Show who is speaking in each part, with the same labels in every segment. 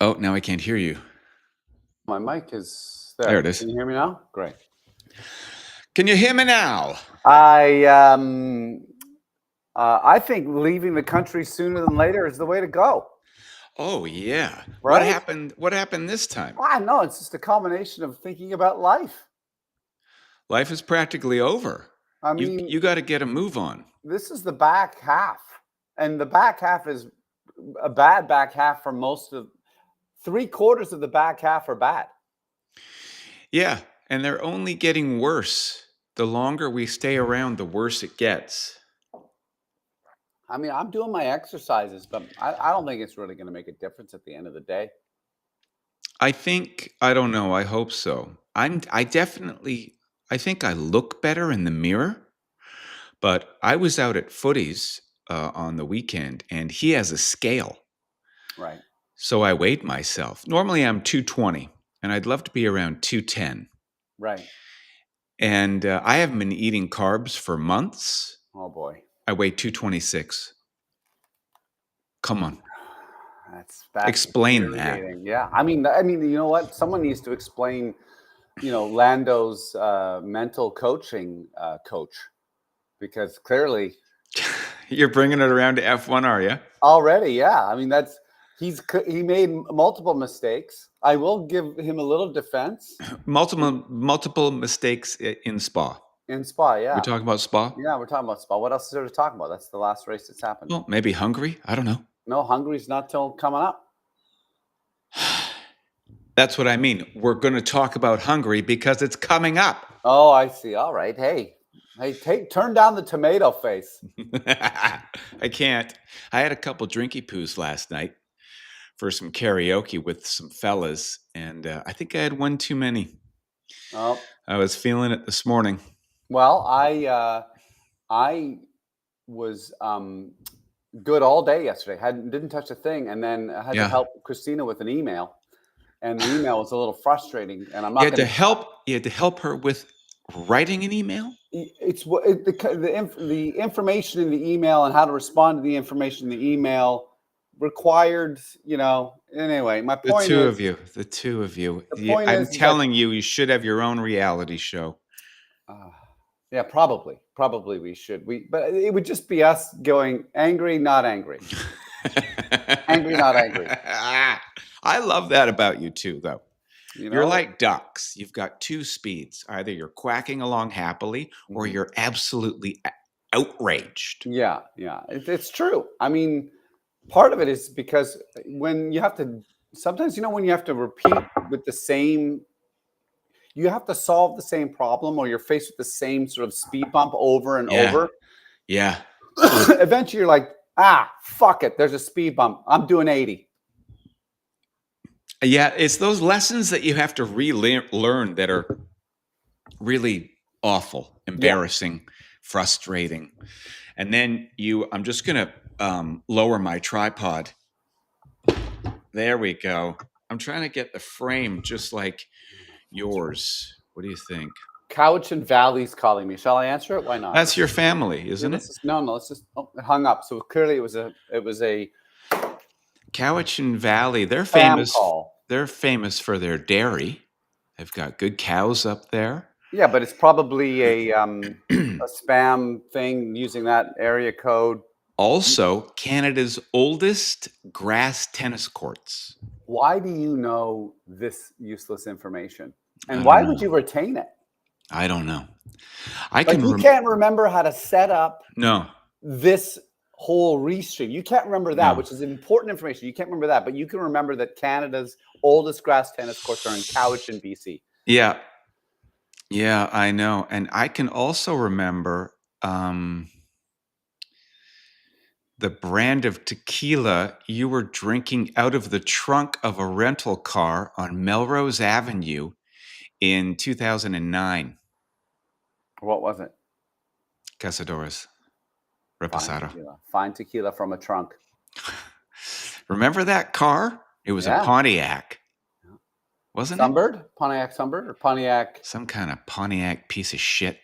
Speaker 1: Oh, now I can't hear you.
Speaker 2: My mic is
Speaker 1: There it
Speaker 2: there.
Speaker 1: is.
Speaker 2: Can you hear me now? Great.
Speaker 1: Can you hear me now?
Speaker 2: I I think leaving the country sooner than later is the way to go.
Speaker 1: Oh yeah. What
Speaker 2: Right?
Speaker 1: happened? What happened this time?
Speaker 2: I know it's just a combination of thinking about life.
Speaker 1: Life is practically over.
Speaker 2: I
Speaker 1: You
Speaker 2: mean,
Speaker 1: you got to get a move on.
Speaker 2: this is the back half, and the back half is a bad back half for most of 3/4 of the back half are bad.
Speaker 1: Yeah, and they're only getting worse. The longer we stay around, the worse it gets.
Speaker 2: I mean, I'm doing my exercises, but I don't think it's really going to make a difference at the end of the day.
Speaker 1: I don't know, I hope so. I think I look better in the mirror, but I was out at Footies on the weekend and he has a scale.
Speaker 2: Right.
Speaker 1: So I weighed myself. Normally I'm 220 and I'd love to be around 210.
Speaker 2: Right.
Speaker 1: And I haven't been eating carbs for months.
Speaker 2: Oh boy.
Speaker 1: I weigh 226. Come on.
Speaker 2: That's
Speaker 1: Explain that.
Speaker 2: infuriating. Yeah, I mean, you know what? Someone needs to explain, Lando's mental coaching coach, because clearly
Speaker 1: You're bringing it around to F1, are you?
Speaker 2: already, yeah. I mean, he made multiple mistakes. I will give him a little defense
Speaker 1: Multiple mistakes in Spa.
Speaker 2: in Spa.
Speaker 1: We
Speaker 2: Yeah,
Speaker 1: talking about Spa?
Speaker 2: yeah. We're talking about Spa. What else is there to talk about? That's the last race that's happened.
Speaker 1: Well, maybe Hungary. I don't know.
Speaker 2: No, Hungary's not till coming up.
Speaker 1: That's what I mean. We're going to talk about Hungary because it's coming up.
Speaker 2: Oh, I see. All right. Hey, turn down the tomato face.
Speaker 1: I can't. I had a couple drinky poos last night for some karaoke with some fellas, and I think I had one too many.
Speaker 2: Oh,
Speaker 1: I was feeling it this morning.
Speaker 2: well, I was good all day yesterday. Didn't touch a thing, and then I had to
Speaker 1: Yeah.
Speaker 2: help Christina with an email, and the email was a little frustrating. And I'm
Speaker 1: You
Speaker 2: not
Speaker 1: had
Speaker 2: going
Speaker 1: to help. You had to help her with writing an email.
Speaker 2: It's what the information in the email and how to respond to the information in the email required. Anyway, my
Speaker 1: The
Speaker 2: point
Speaker 1: two
Speaker 2: is
Speaker 1: of you. The two of you.
Speaker 2: the point
Speaker 1: I'm
Speaker 2: is that
Speaker 1: telling you, you should have your own reality show.
Speaker 2: uh, yeah, probably we should. But it would just be us going angry, not angry, angry, not angry.
Speaker 1: I love that about you too, though.
Speaker 2: You
Speaker 1: You're
Speaker 2: know.
Speaker 1: like ducks. You've got two speeds. Either you're quacking along happily or
Speaker 2: Mhm.
Speaker 1: you're absolutely outraged.
Speaker 2: Yeah, yeah, it's true. I mean, part of it is because when you have to, sometimes when you have to repeat with the same, you have to solve the same problem, or you're faced with the same sort of speed bump over and
Speaker 1: Yeah.
Speaker 2: over.
Speaker 1: Yeah.
Speaker 2: Eventually, you're like, fuck it. There's a speed bump. I'm doing 80.
Speaker 1: Yeah. It's those lessons that you have to relearn that are really awful,
Speaker 2: Yeah.
Speaker 1: embarrassing, frustrating. And then I'm just going to lower my tripod. There we go. I'm trying to get the frame just like yours. What do you think?
Speaker 2: Couch and Valley's calling me. Shall I answer it? Why not?
Speaker 1: That's your family,
Speaker 2: Yeah,
Speaker 1: isn't it?
Speaker 2: no. Let's just. Oh, it hung up. So clearly, it was a
Speaker 1: Cowichan Valley,
Speaker 2: spam call.
Speaker 1: They're famous for their dairy. They've got good cows up there.
Speaker 2: Yeah, but it's probably a spam thing using that area code.
Speaker 1: Also, Canada's oldest grass tennis courts.
Speaker 2: Why do you know this useless information?
Speaker 1: I
Speaker 2: And
Speaker 1: don't
Speaker 2: why would
Speaker 1: know.
Speaker 2: you retain it?
Speaker 1: I don't know. I
Speaker 2: Like,
Speaker 1: can
Speaker 2: you can't remember how to set up
Speaker 1: No.
Speaker 2: this whole Restream. You can't remember that,
Speaker 1: No.
Speaker 2: which is important information. You can't remember that, but you can remember that Canada's oldest grass tennis courts are in Cowichan, BC.
Speaker 1: Yeah. Yeah, I know. And I can also remember the brand of tequila you were drinking out of the trunk of a rental car on Melrose Avenue in 2009.
Speaker 2: What was it?
Speaker 1: Cazadores.
Speaker 2: Fine
Speaker 1: Reposado.
Speaker 2: tequila. Fine tequila from a trunk.
Speaker 1: Remember that car? It was a
Speaker 2: Yeah.
Speaker 1: Pontiac. Wasn't it?
Speaker 2: Sunbird? Pontiac Sunbird or Pontiac?
Speaker 1: Some kind of Pontiac piece of shit.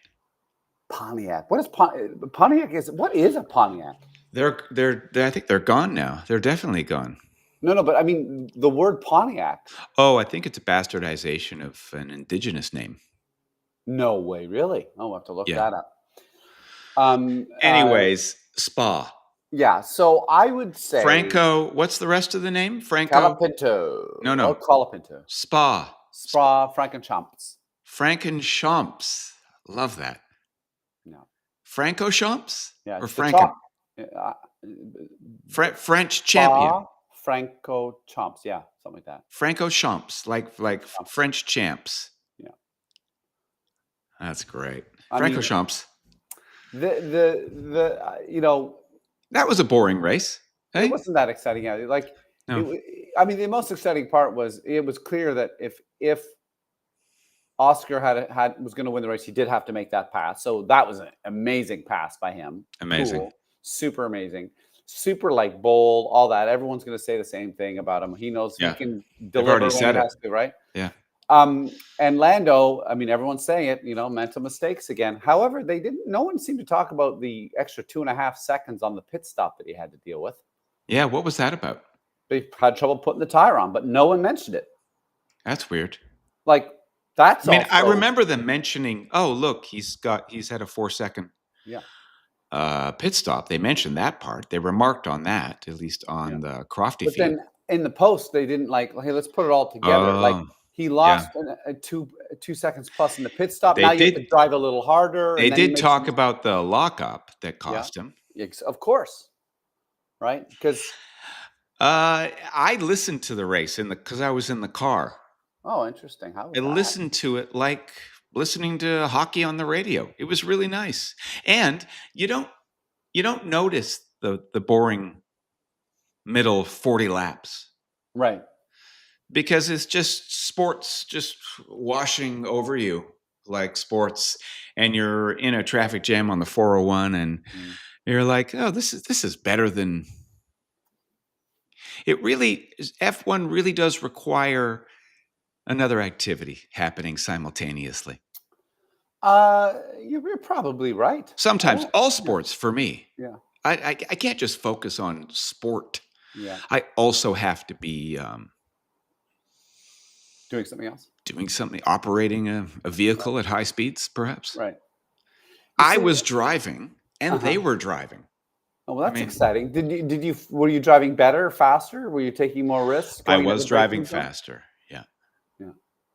Speaker 2: Pontiac. What is Pontiac? What is a Pontiac?
Speaker 1: I think they're gone now. They're definitely gone.
Speaker 2: No, but I mean the word Pontiac.
Speaker 1: Oh, I think it's a bastardization of an indigenous name.
Speaker 2: No way, really? Oh, we'll have to look
Speaker 1: Yeah.
Speaker 2: that up. Um, uh,
Speaker 1: Anyways, Spa.
Speaker 2: yeah, so I would say
Speaker 1: Franco, what's the rest of the name? Franco?
Speaker 2: Calapinto
Speaker 1: No.
Speaker 2: or Colapinto.
Speaker 1: Spa.
Speaker 2: Spa Frankenchomps.
Speaker 1: Frankenchomps. Love that.
Speaker 2: No.
Speaker 1: Franco Chomps
Speaker 2: Yeah,
Speaker 1: or
Speaker 2: it's the chomp.
Speaker 1: Franken?
Speaker 2: Uh,
Speaker 1: French champion.
Speaker 2: Spa Franco Chomps. Yeah, something like that.
Speaker 1: Franco Chomps, like
Speaker 2: Chomps.
Speaker 1: French champs.
Speaker 2: Yeah.
Speaker 1: That's great.
Speaker 2: I
Speaker 1: Franco
Speaker 2: mean,
Speaker 1: Chomps.
Speaker 2: the
Speaker 1: That was a boring race.
Speaker 2: it
Speaker 1: Hey?
Speaker 2: wasn't that exciting. Yeah, like
Speaker 1: No.
Speaker 2: I mean, the most exciting part was it was clear that if Oscar was going to win the race, he did have to make that pass. So that was an amazing pass by him.
Speaker 1: Amazing.
Speaker 2: Cool, super amazing, super like bold, all that. Everyone's going to say the same thing about him. He knows
Speaker 1: Yeah.
Speaker 2: he can
Speaker 1: They've already
Speaker 2: deliver when
Speaker 1: said
Speaker 2: he
Speaker 1: it.
Speaker 2: has to, right?
Speaker 1: Yeah.
Speaker 2: And Lando, I mean, everyone's saying it, mental mistakes again. However, no one seemed to talk about the extra 2.5 seconds on the pit stop that he had to deal with.
Speaker 1: Yeah. What was that about?
Speaker 2: They had trouble putting the tire on, but no one mentioned it.
Speaker 1: That's weird.
Speaker 2: Like, that's
Speaker 1: I mean,
Speaker 2: also,
Speaker 1: I remember them mentioning, oh, look, he's had a 4-second pit stop. They mentioned that part. They remarked on that, at least on the Crofty
Speaker 2: but
Speaker 1: feed.
Speaker 2: then in the post, they didn't like, hey, let's put it all together. Like, he lost 2 seconds plus in the pit stop.
Speaker 1: They
Speaker 2: Now you have
Speaker 1: did-
Speaker 2: to drive a little harder.
Speaker 1: They
Speaker 2: and then he
Speaker 1: did
Speaker 2: makes
Speaker 1: talk about the lockup that cost him.
Speaker 2: Of course. Right? Because
Speaker 1: I listened to the race because I was in the car.
Speaker 2: oh, interesting. How was
Speaker 1: I
Speaker 2: that?
Speaker 1: listened to it like listening to hockey on the radio. It was really nice. And you don't notice the boring middle 40 laps.
Speaker 2: Right.
Speaker 1: Because it's just sports just washing over you like sports, and you're in a traffic jam on the 401 and you're like, oh, this is better than it really is. F1 really does require another activity happening simultaneously.
Speaker 2: You're probably right.
Speaker 1: Sometimes all sports for me.
Speaker 2: Yeah.
Speaker 1: I can't just focus on sport.
Speaker 2: Yeah.
Speaker 1: I also have to be
Speaker 2: doing something else.
Speaker 1: Doing something, operating a vehicle at high speeds, perhaps.
Speaker 2: Right.
Speaker 1: I was driving and they were driving.
Speaker 2: Oh, well, that's exciting. Were you driving better, faster? Were you taking more risks?
Speaker 1: I was driving faster.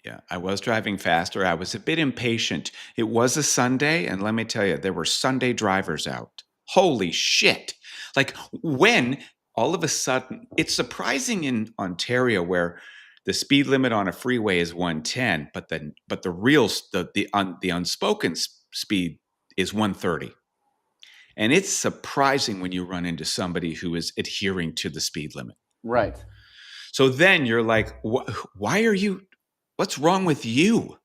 Speaker 1: Yeah, I was driving faster. I was a bit impatient. It was a Sunday, and let me tell you, there were Sunday drivers out. Holy shit. Like, when all of a sudden, it's surprising in Ontario where the speed limit on a freeway is 110, but the unspoken speed is 130. And it's surprising when you run into somebody who is adhering to the speed limit.
Speaker 2: Right.
Speaker 1: So then you're like, why are you, what's wrong with you?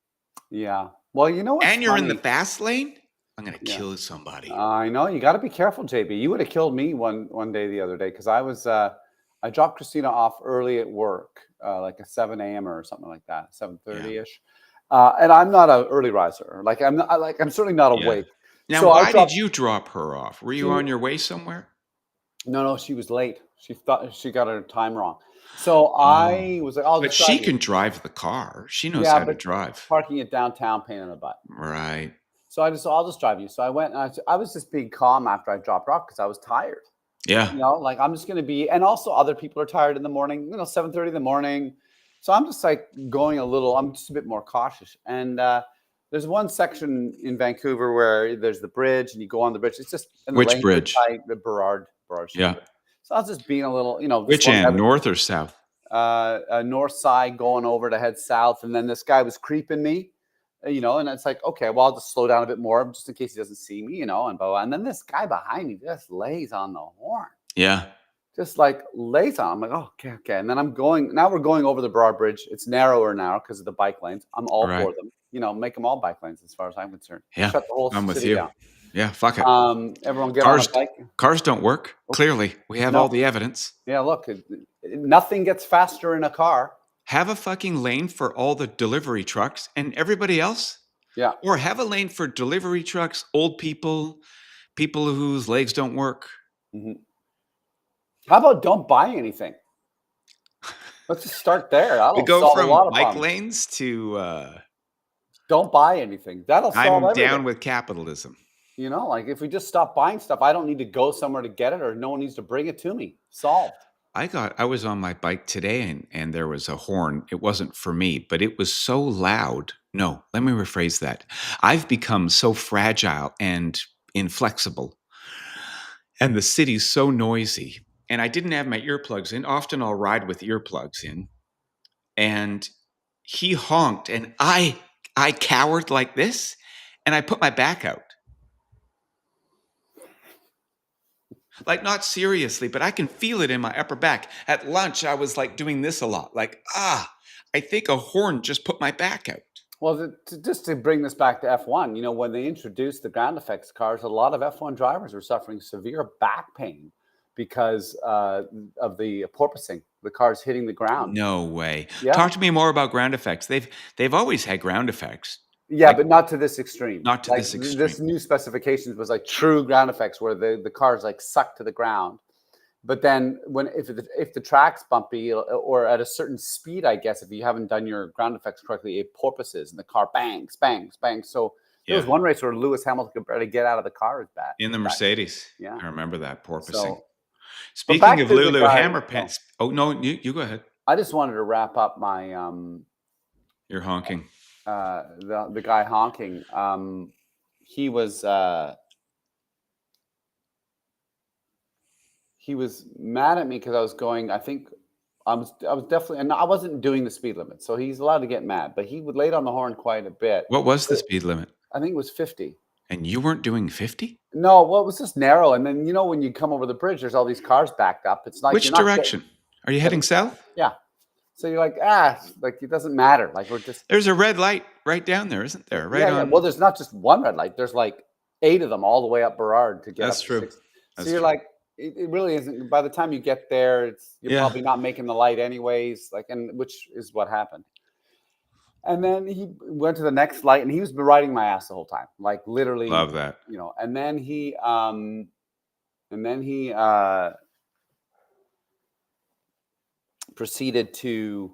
Speaker 2: Yeah. Well, you know what's
Speaker 1: And you're
Speaker 2: funny?
Speaker 1: in the fast lane? I'm going to kill somebody.
Speaker 2: I know. You got to be careful, JB. You would have killed me one day the other day because I dropped Christina off early at work, like a 7 a.m. or something like that, 7:30-ish. And I'm not an early riser. Like I'm certainly not awake.
Speaker 1: Now,
Speaker 2: so
Speaker 1: why did you drop her off? Were you on your way somewhere?
Speaker 2: No, she was late. She thought she got her time wrong. So I was like,
Speaker 1: but she can drive the car. She knows how to drive.
Speaker 2: Parking it downtown, pain in the butt.
Speaker 1: Right.
Speaker 2: So I'll just drive you. So I went and I was just being calm after I dropped her off because I was tired.
Speaker 1: Yeah.
Speaker 2: Like I'm just going to be, and also other people are tired in the morning, 7:30 in the morning. So I'm just like I'm just a bit more cautious. And there's one section in Vancouver where there's the bridge and you go on the bridge. It's just
Speaker 1: which bridge?
Speaker 2: The Burrard.
Speaker 1: Yeah.
Speaker 2: So I was just being a little,
Speaker 1: which end, north or south?
Speaker 2: North side going over to head south. And then this guy was creeping me, and it's like, okay, well, I'll just slow down a bit more just in case he doesn't see me, and then this guy behind me just lays on the horn.
Speaker 1: Yeah.
Speaker 2: Just like lays on. I'm like, oh, okay. And then we're going over the Broad Bridge. It's narrower now because of the bike lanes. I'm all for them. Make them all bike lanes as far as I'm concerned.
Speaker 1: Yeah.
Speaker 2: Shut the whole
Speaker 1: I'm with
Speaker 2: city
Speaker 1: you.
Speaker 2: down.
Speaker 1: Yeah, fuck it.
Speaker 2: Everyone get on a bike.
Speaker 1: Cars don't work. Clearly, we have all the evidence.
Speaker 2: Yeah, look, nothing gets faster in a car.
Speaker 1: Have a fucking lane for all the delivery trucks and everybody else.
Speaker 2: Yeah.
Speaker 1: Or have a lane for delivery trucks, old people whose legs don't work.
Speaker 2: Mm-hmm. How about don't buy anything? Let's just start there.
Speaker 1: We
Speaker 2: That'll
Speaker 1: go
Speaker 2: solve a
Speaker 1: from
Speaker 2: lot of
Speaker 1: bike
Speaker 2: problems.
Speaker 1: lanes to
Speaker 2: Don't buy anything. That'll solve
Speaker 1: I'm
Speaker 2: everything.
Speaker 1: down with capitalism.
Speaker 2: You know, like if we just stop buying stuff, I don't need to go somewhere to get it, or no one needs to bring it to me. Solved.
Speaker 1: I was on my bike today and there was a horn. It wasn't for me, but it was so loud. No, let me rephrase that. I've become so fragile and inflexible, and the city's so noisy. And I didn't have my earplugs in. Often I'll ride with earplugs in. And he honked and I cowered like this and I put my back out. Like, not seriously, but I can feel it in my upper back. At lunch, I was like doing this a lot. Like, I think a horn just put my back out.
Speaker 2: Well, just to bring this back to F1, you know, when they introduced the ground effects cars, a lot of F1 drivers were suffering severe back pain because of the porpoising, the cars hitting the ground.
Speaker 1: No way.
Speaker 2: Yeah.
Speaker 1: Talk to me more about ground effects. They've always had ground effects.
Speaker 2: Yeah,
Speaker 1: Like,
Speaker 2: but not to this extreme.
Speaker 1: not to
Speaker 2: Like
Speaker 1: this extreme.
Speaker 2: this new specifications was like true ground effects where the cars like suck to the ground. But then if the track's bumpy or at a certain speed, I guess if you haven't done your ground effects correctly, it porpoises and the car bangs, bangs, bangs. So there was one race where Lewis Hamilton could barely get out of the car as bad.
Speaker 1: In the Mercedes.
Speaker 2: Yeah.
Speaker 1: I remember that porpoising.
Speaker 2: So,
Speaker 1: Speaking of Lulu Hammer pants. Oh no, you go ahead.
Speaker 2: I just wanted to wrap up my
Speaker 1: You're honking.
Speaker 2: The guy honking. He was mad at me because I was going. I think I was definitely, and I wasn't doing the speed limit, so he's allowed to get mad. But he would lay on the horn quite a bit.
Speaker 1: What was the speed limit?
Speaker 2: I think it was 50.
Speaker 1: And you weren't doing 50?
Speaker 2: No, well, it was just narrow. And then, you know, when you come over the bridge, there's all these cars backed up. It's like,
Speaker 1: which direction? Are you heading south?
Speaker 2: Yeah. So you're like, like it doesn't matter. Like we're just.
Speaker 1: There's a red light right down there, isn't there? Right on.
Speaker 2: Yeah. Well, there's not just one red light. There's like 8 of them all the way up Burrard to get
Speaker 1: That's
Speaker 2: up
Speaker 1: true.
Speaker 2: to 6. So you're like, it really isn't. By the time you get there, you're probably not making the light anyways. Like, and which is what happened. And then he went to the next light, and he was riding my ass the whole time, like literally.
Speaker 1: Love that.
Speaker 2: You know. And then he proceeded to.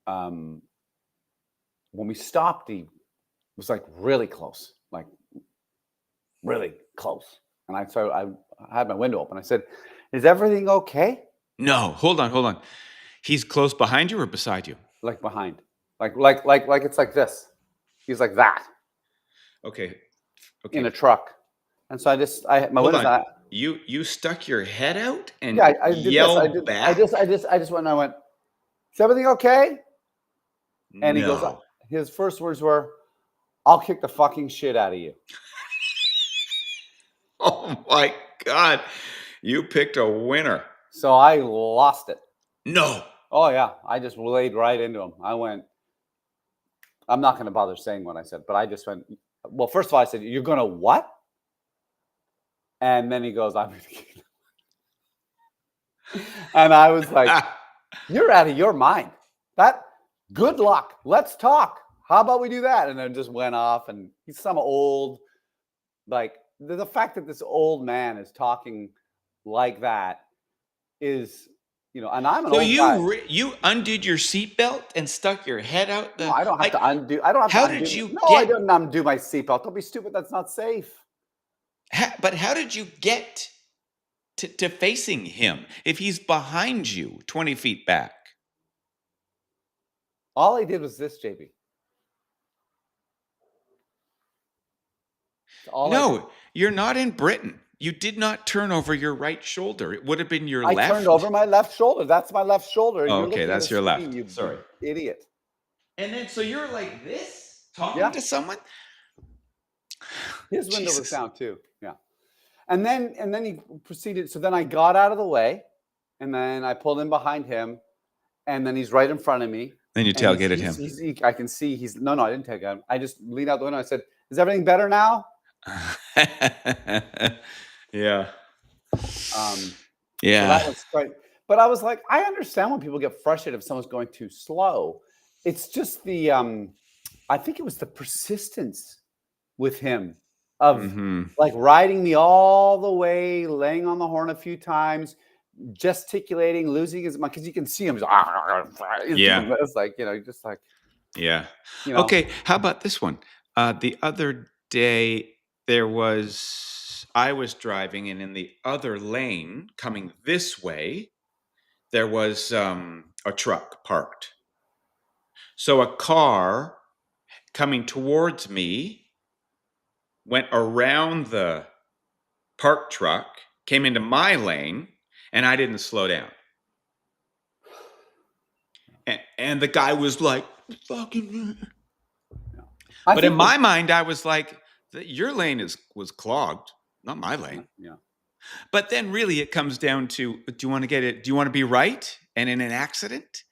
Speaker 2: When we stopped, he was like really close, like really close. And I had my window open. I said, "Is everything okay?"
Speaker 1: No, hold on. He's close behind you or beside you?
Speaker 2: Like behind, like it's like this. He's like that.
Speaker 1: Okay.
Speaker 2: In a truck, and so my windows on.
Speaker 1: You stuck your head out and
Speaker 2: I did
Speaker 1: yelled
Speaker 2: this.
Speaker 1: back.
Speaker 2: I just went. And I went. Is everything okay? And he goes. His first words were, "I'll kick the fucking shit out of you."
Speaker 1: Oh my God. You picked a winner.
Speaker 2: So I lost it.
Speaker 1: No.
Speaker 2: Oh, yeah. I just laid right into him. I went, I'm not going to bother saying what I said, but I just went, well, first of all, I said, "You're going to what?" And then he goes, "I'm going to kick him." And I was like, "You're out of your mind. Good luck. Let's talk. How about we do that?" And then just went off. And he's some old, like, the fact that this old man is talking like that is, you know, and I'm an old guy.
Speaker 1: You undid your seatbelt and stuck your head out?
Speaker 2: No, I don't have to undo. I don't have
Speaker 1: how
Speaker 2: to undo.
Speaker 1: did you
Speaker 2: No,
Speaker 1: get,
Speaker 2: I didn't undo my seatbelt. Don't be stupid. That's not safe.
Speaker 1: But how did you get to facing him if he's behind you 20 feet back?
Speaker 2: All I did was this, JB.
Speaker 1: No, you're not in Britain. You did not turn over your right shoulder. It would have been your left.
Speaker 2: I turned over my left shoulder. That's my left shoulder.
Speaker 1: Oh, okay, that's your left.
Speaker 2: You
Speaker 1: Sorry.
Speaker 2: Idiot.
Speaker 1: And then, so you're like this, talking to someone?
Speaker 2: His window was down too. Yeah. And then he proceeded. So then I got out of the way, and then I pulled in behind him, and then he's right in front of me.
Speaker 1: Then you tailgated him.
Speaker 2: I can see he's no, I didn't tailgate him. I just leaned out the window. I said, "Is everything better now?"
Speaker 1: Yeah.
Speaker 2: Yeah. So that was great. But I was like, I understand when people get frustrated if someone's going too slow. It's just the I think it was the persistence with him of like riding me all the way, laying on the horn a few times, gesticulating, losing his mind because you can see him. He's doing this, like just like
Speaker 1: Yeah.
Speaker 2: you know.
Speaker 1: Okay. How about this one? The other day, I was driving, and in the other lane coming this way, there was a truck parked. So a car coming towards me went around the parked truck, came into my lane, and I didn't slow down. And the guy was like, fucking.
Speaker 2: I
Speaker 1: But in
Speaker 2: think
Speaker 1: my mind, I was like, your lane was clogged, not my lane.
Speaker 2: yeah.
Speaker 1: But then really it comes down to, do you want to get it? Do you want to be right and in an accident?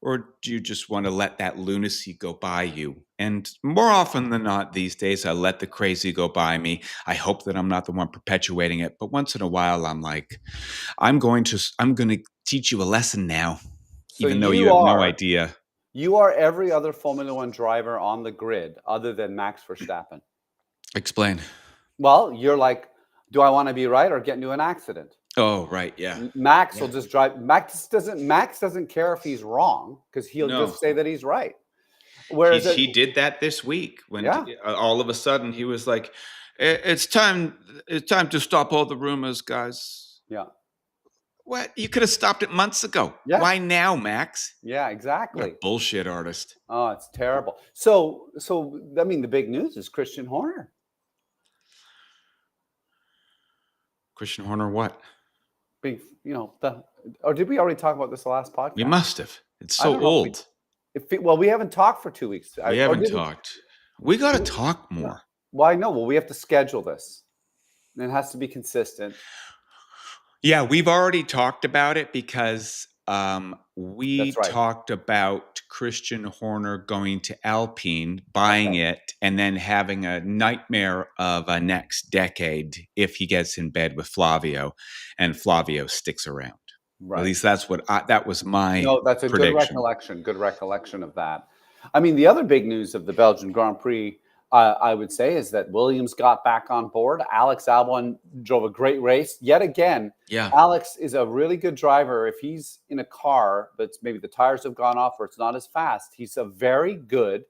Speaker 1: Or do you just want to let that lunacy go by you? And more often than not these days, I let the crazy go by me. I hope that I'm not the one perpetuating it. But once in a while, I'm like, I'm going to teach you a lesson now,
Speaker 2: So
Speaker 1: even though you have no idea.
Speaker 2: you are every other Formula One driver on the grid other than Max Verstappen.
Speaker 1: Explain.
Speaker 2: Well, you're like, do I want to be right or get into an accident?
Speaker 1: Oh, right. Yeah.
Speaker 2: Max
Speaker 1: Yeah.
Speaker 2: will just drive. Max doesn't care if he's wrong because he'll
Speaker 1: No.
Speaker 2: just say that he's right. Whereas
Speaker 1: He did that this week when
Speaker 2: Yeah.
Speaker 1: all of a sudden he was like, It's time to stop all the rumors, guys."
Speaker 2: Yeah.
Speaker 1: What? You could have stopped it months ago.
Speaker 2: Yeah.
Speaker 1: Why now, Max?
Speaker 2: Yeah,
Speaker 1: What
Speaker 2: exactly.
Speaker 1: a bullshit artist.
Speaker 2: Oh, it's terrible. So I mean, the big news is Christian Horner.
Speaker 1: Christian Horner, what?
Speaker 2: Big, or did we already talk about this the last podcast?
Speaker 1: We must have. It's
Speaker 2: I
Speaker 1: so
Speaker 2: don't know
Speaker 1: old.
Speaker 2: well, we haven't talked for 2 weeks.
Speaker 1: We haven't talked. We got to talk more.
Speaker 2: Well, I know. Well, we have to schedule this. And it has to be consistent.
Speaker 1: Yeah, we've already talked about it because we
Speaker 2: That's right.
Speaker 1: talked about Christian Horner going to Alpine, buying it, and then having a nightmare of a next decade if he gets in bed with Flavio, and Flavio sticks around.
Speaker 2: Right.
Speaker 1: At least that's what that was my
Speaker 2: No, that's a
Speaker 1: prediction.
Speaker 2: Good recollection of that. I mean, the other big news of the Belgian Grand Prix, I would say, is that Williams got back on board. Alex Albon drove a great race yet again.
Speaker 1: Yeah.
Speaker 2: Alex is a really good driver. If he's in a car that's maybe the tires have gone off or it's not as fast, he's a very good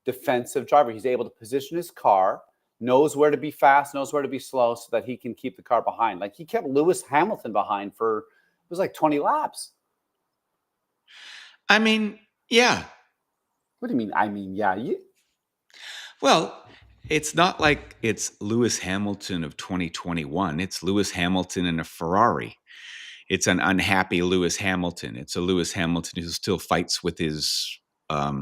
Speaker 2: defensive driver. He's able to position his car, knows where to be fast, knows where to be slow so that he can keep the car behind. Like he kept Lewis Hamilton behind for, it was like 20 laps.
Speaker 1: I mean, yeah.
Speaker 2: What do you mean? I mean, yeah.
Speaker 1: Well, it's not like it's Lewis Hamilton of 2021. It's Lewis Hamilton in a Ferrari. It's an unhappy Lewis Hamilton. It's a Lewis Hamilton who still fights with his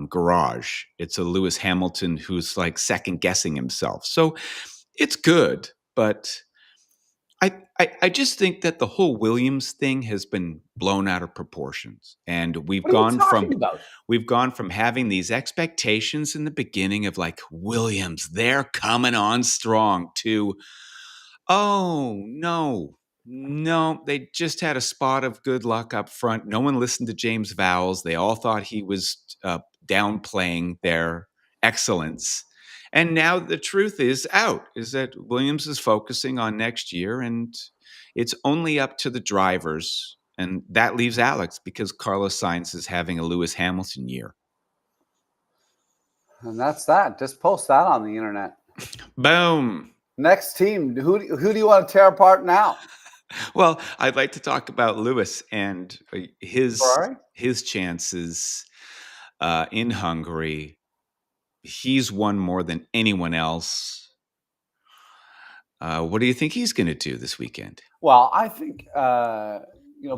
Speaker 1: garage. It's a Lewis Hamilton who's like second guessing himself. So it's good, but I just think that the whole Williams thing has been blown out of proportions, and we've gone from having these expectations in the beginning of like Williams, they're coming on strong, to oh no, they just had a spot of good luck up front. No one listened to James Vowles. They all thought he was downplaying their excellence. And now the truth is out, is that Williams is focusing on next year, and it's only up to the drivers. And that leaves Alex because Carlos Sainz is having a Lewis Hamilton year.
Speaker 2: And that's that. Just post that on the internet.
Speaker 1: Boom.
Speaker 2: Next team. Who do you want to tear apart now?
Speaker 1: Well, I'd like to talk about Lewis and his chances in Hungary. He's won more than anyone else. What do you think he's going to do this weekend?
Speaker 2: Well, I think,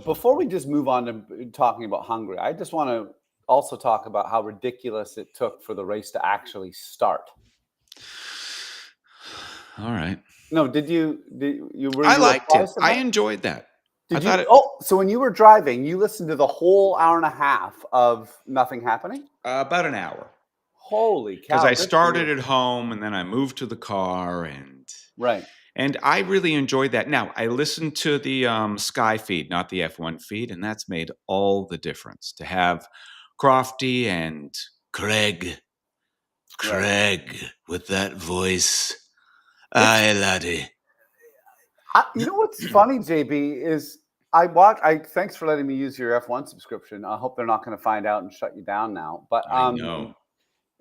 Speaker 2: before we just move on to talking about Hungary, I just want to also talk about how ridiculous it took for the race to actually start.
Speaker 1: All right.
Speaker 2: No,
Speaker 1: I liked it. I enjoyed that.
Speaker 2: So when you were driving, you listened to the whole hour and a half of nothing happening?
Speaker 1: About an hour.
Speaker 2: Holy cow.
Speaker 1: Because I started at home and then I moved to the car and I really enjoyed that. Now, I listened to the Sky feed, not the F1 feed, and that's made all the difference to have Crofty and Craig with that voice. Aye, laddie.
Speaker 2: You know what's funny, JB, is Thanks for letting me use your F1 subscription. I hope they're not going to find out and shut you down now. But
Speaker 1: I know.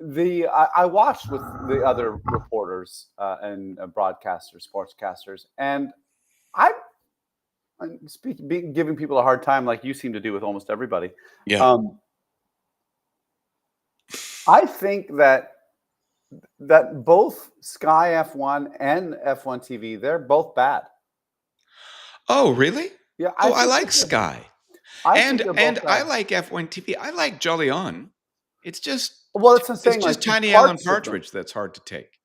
Speaker 2: I watched with the other reporters and broadcasters, sportscasters, and I giving people a hard time like you seem to do with almost everybody.
Speaker 1: Yeah.
Speaker 2: Um, I think that both Sky F1 and F1 TV, they're both bad.
Speaker 1: Oh, really?
Speaker 2: Yeah,
Speaker 1: Oh, I like Sky.
Speaker 2: I think
Speaker 1: And
Speaker 2: they're both
Speaker 1: and I
Speaker 2: bad.
Speaker 1: like F1 TV. I like Jolly On. It's just
Speaker 2: Well, that's what I'm
Speaker 1: it's
Speaker 2: saying.
Speaker 1: just
Speaker 2: Like
Speaker 1: Tiny Alan
Speaker 2: parts of them,
Speaker 1: Partridge that's hard to take.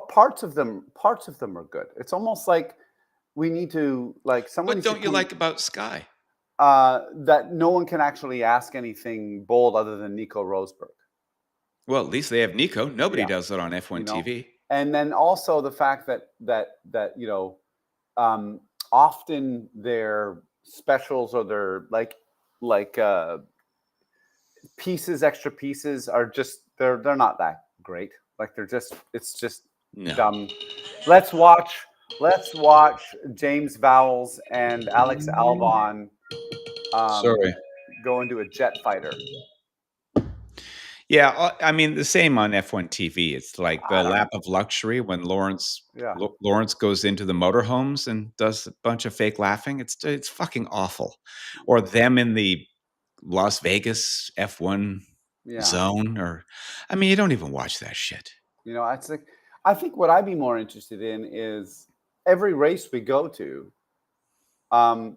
Speaker 2: parts of them are good. It's almost like we need to like someone
Speaker 1: What
Speaker 2: needs to
Speaker 1: don't you
Speaker 2: come
Speaker 1: like about Sky?
Speaker 2: that no one can actually ask anything bold other than Nico Rosberg.
Speaker 1: Well, at least they have Nico. Nobody
Speaker 2: Yeah,
Speaker 1: does it on F1
Speaker 2: you know,
Speaker 1: TV.
Speaker 2: and then also the fact that often their specials or their like pieces, extra pieces are just they're not that great. Like it's just
Speaker 1: No.
Speaker 2: dumb. Let's watch James Vowles and Alex Albon
Speaker 1: Sorry.
Speaker 2: go into a jet fighter.
Speaker 1: Yeah, I mean the same on F1 TV. It's like
Speaker 2: I
Speaker 1: the
Speaker 2: don't
Speaker 1: lap
Speaker 2: know.
Speaker 1: of luxury when
Speaker 2: Yeah.
Speaker 1: Lawrence goes into the motorhomes and does a bunch of fake laughing. It's fucking awful. Or them in the Las Vegas F1
Speaker 2: Yeah.
Speaker 1: zone, or I mean, you don't even watch that shit.
Speaker 2: It's like I think what I'd be more interested in is every race we go to, um,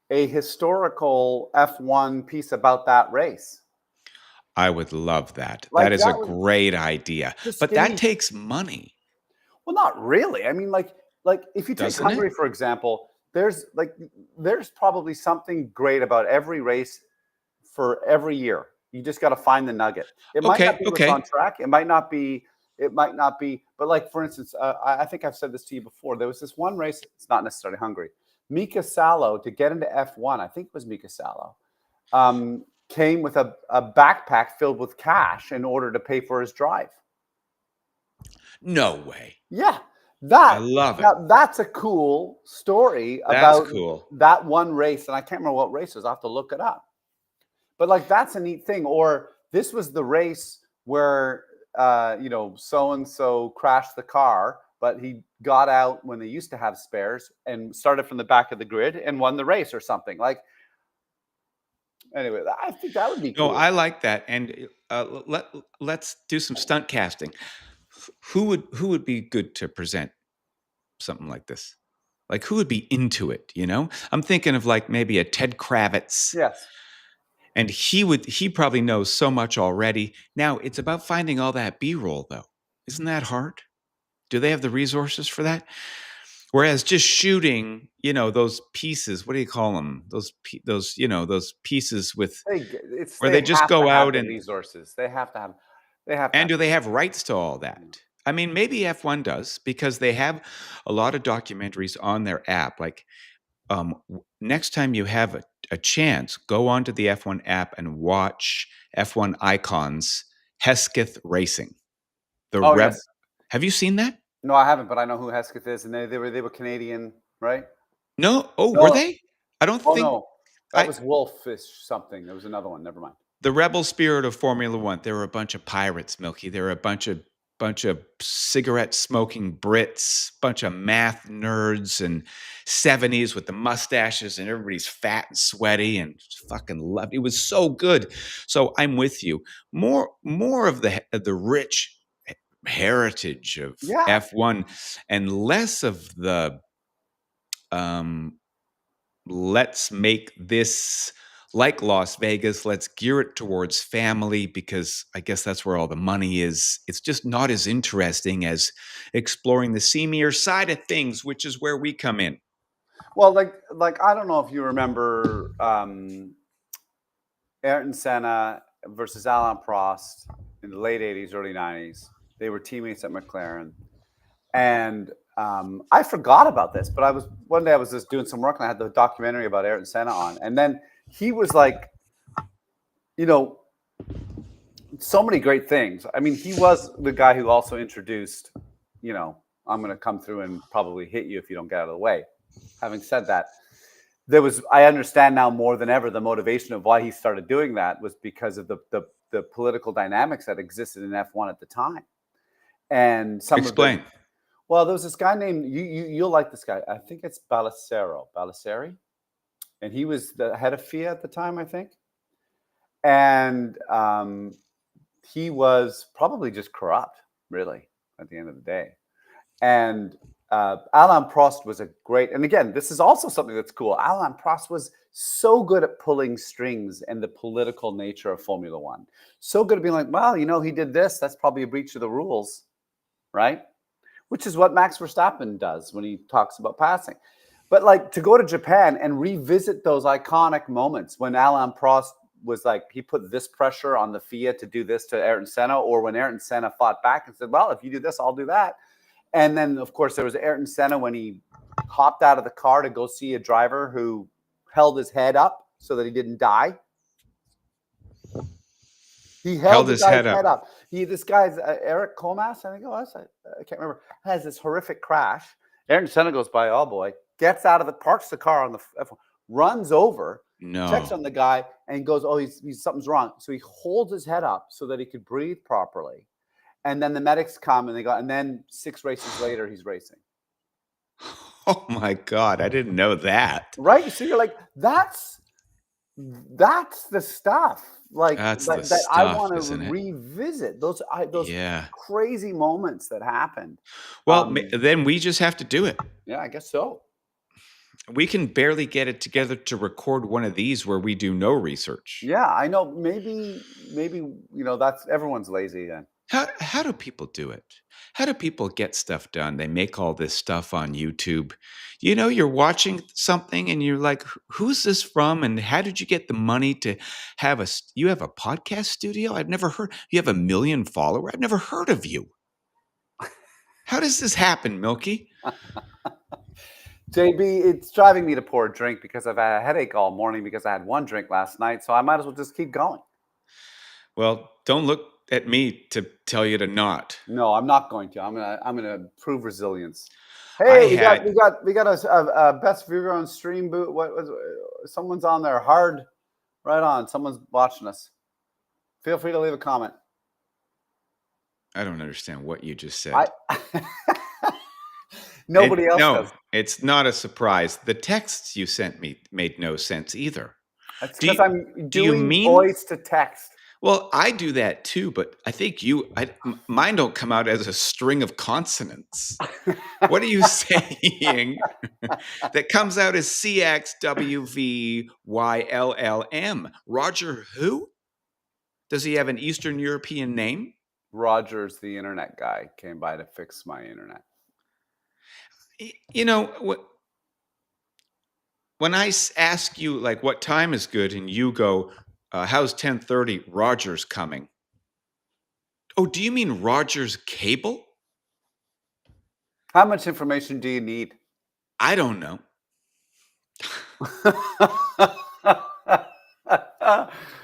Speaker 2: a historical F1 piece about that race.
Speaker 1: I would love that. That
Speaker 2: Like
Speaker 1: is a
Speaker 2: that would
Speaker 1: great idea,
Speaker 2: just
Speaker 1: but
Speaker 2: give
Speaker 1: that
Speaker 2: me
Speaker 1: takes money,
Speaker 2: well, not really. I mean, like if you take
Speaker 1: doesn't it?
Speaker 2: Hungary, for example, there's probably something great about every race for every year. You just got to find the nugget. It might not
Speaker 1: Okay,
Speaker 2: be what's on
Speaker 1: okay.
Speaker 2: track. It might not be. But like for instance, I think I've said this to you before. There was this one race. It's not necessarily Hungary. Mika Salo to get into F1. I think it was Mika Salo. Came with a backpack filled with cash in order to pay for his drive.
Speaker 1: No way.
Speaker 2: Yeah,
Speaker 1: I love it.
Speaker 2: that's a cool story
Speaker 1: That's
Speaker 2: about
Speaker 1: cool.
Speaker 2: that one race, and I can't remember what race it was. I have to look it up. But like that's a neat thing. Or this was the race where so and so crashed the car, but he got out when they used to have spares and started from the back of the grid and won the race or something. Like anyway, I think that would be
Speaker 1: No,
Speaker 2: cool.
Speaker 1: I like that, and let's do some stunt casting. Who would be good to present something like this? Like who would be into it? You know, I'm thinking of like maybe a Ted Kravitz,
Speaker 2: Yes.
Speaker 1: and he probably knows so much already. Now it's about finding all that B-roll, though. Isn't that hard? Do they have the resources for that? Whereas just shooting, those pieces, what do you call them? Those pieces with where
Speaker 2: They
Speaker 1: they just
Speaker 2: have to
Speaker 1: go
Speaker 2: have
Speaker 1: out
Speaker 2: the
Speaker 1: and
Speaker 2: resources. They have to have. They have to
Speaker 1: and
Speaker 2: have.
Speaker 1: do they have rights to all
Speaker 2: Yeah.
Speaker 1: that? I mean, maybe F1 does because they have a lot of documentaries on their app. Like next time you have a chance, go onto the F1 app and watch F1 Icons Hesketh Racing. The
Speaker 2: Oh
Speaker 1: Rev.
Speaker 2: yes.
Speaker 1: Have you seen that?
Speaker 2: No, I haven't, but I know who Hesketh is, and they were Canadian, right?
Speaker 1: No. Oh, were
Speaker 2: No.
Speaker 1: they? I don't
Speaker 2: Oh
Speaker 1: think
Speaker 2: no, that
Speaker 1: I.
Speaker 2: was Wolfish something. There was another one. Never mind.
Speaker 1: The rebel spirit of Formula One. There were a bunch of pirates, Milky. There were a bunch of cigarette smoking Brits, bunch of math nerds and 70s with the mustaches, and everybody's fat and sweaty and fucking loved. It was so good. So I'm with you. More of the rich heritage of
Speaker 2: Yeah.
Speaker 1: F1 and less of the um let's make this like Las Vegas. Let's gear it towards family because I guess that's where all the money is. It's just not as interesting as exploring the seamier side of things, which is where we come in.
Speaker 2: Well, like I don't know if you remember Ayrton Senna versus Alain Prost in the late '80s, early '90s. They were teammates at McLaren, and I forgot about this. But one day I was just doing some work, and I had the documentary about Ayrton Senna on, and then he was like, so many great things. I mean, he was the guy who also introduced, I'm going to come through and probably hit you if you don't get out of the way. Having said that, I understand now more than ever the motivation of why he started doing that was because of the political dynamics that existed in F1 at the time. And some of the
Speaker 1: Explain.
Speaker 2: well, there was this guy named you'll like this guy. I think it's Balissieri, and he was the head of FIA at the time, I think. And he was probably just corrupt, really, at the end of the day. And Alain Prost was a great, and again, this is also something that's cool. Alain Prost was so good at pulling strings and the political nature of Formula One. So good at being like, well, he did this. That's probably a breach of the rules, right? Which is what Max Verstappen does when he talks about passing. But like to go to Japan and revisit those iconic moments when Alain Prost was like, he put this pressure on the FIA to do this to Ayrton Senna, or when Ayrton Senna fought back and said, well, if you do this, I'll do that. And then, of course, there was Ayrton Senna when he hopped out of the car to go see a driver who held his head up so that he didn't die. He held the
Speaker 1: his
Speaker 2: guy's
Speaker 1: head up.
Speaker 2: head up. This guy's Eric Comas, I think it was. I can't remember. Has this horrific crash. Ayrton Senna goes by, oh boy, gets out of it, parks the car on the F1, runs over, checks on
Speaker 1: No.
Speaker 2: the guy, and goes, oh, he's something's wrong. So he holds his head up so that he could breathe properly. And then the medics come and they go, and then 6 races later, he's racing.
Speaker 1: Oh my God, I didn't know that.
Speaker 2: Right? So you're like, that's the stuff. Like
Speaker 1: That's the
Speaker 2: that I
Speaker 1: stuff,
Speaker 2: want to
Speaker 1: isn't it?
Speaker 2: revisit those
Speaker 1: Yeah.
Speaker 2: crazy moments that happened.
Speaker 1: Well, then we just have to do it.
Speaker 2: Yeah, I guess so.
Speaker 1: We can barely get it together to record one of these where we do no research.
Speaker 2: Yeah, I know. Maybe that's everyone's lazy then.
Speaker 1: How do people do it? How do people get stuff done? They make all this stuff on YouTube. You're watching something and you're like, who's this from? And how did you get the money to have you have a podcast studio? I've never heard. You have 1 million followers. I've never heard of you. How does this happen, Milky?
Speaker 2: JB, it's driving me to pour a drink because I've had a headache all morning because I had one drink last night. So I might as well just keep going.
Speaker 1: Well, don't look at me to tell you to not.
Speaker 2: No, I'm not going to. I'm gonna prove resilience. Hey, we got a best viewer on stream boot. What was someone's on there hard, right on. Someone's watching us. Feel free to leave a comment.
Speaker 1: I don't understand what you just said.
Speaker 2: Nobody else does.
Speaker 1: It's not a surprise. The texts you sent me made no sense either.
Speaker 2: That's because I'm doing voice to text.
Speaker 1: Well, I do that too, but I think mine don't come out as a string of consonants. What are you saying? That comes out as CXWVYLLM. Roger who? Does he have an Eastern European name?
Speaker 2: Roger's the internet guy. Came by to fix my internet.
Speaker 1: When I ask you, like, what time is good, and you go, how's 10:30? Roger's coming. Oh, do you mean Roger's cable?
Speaker 2: How much information do you need?
Speaker 1: I don't know.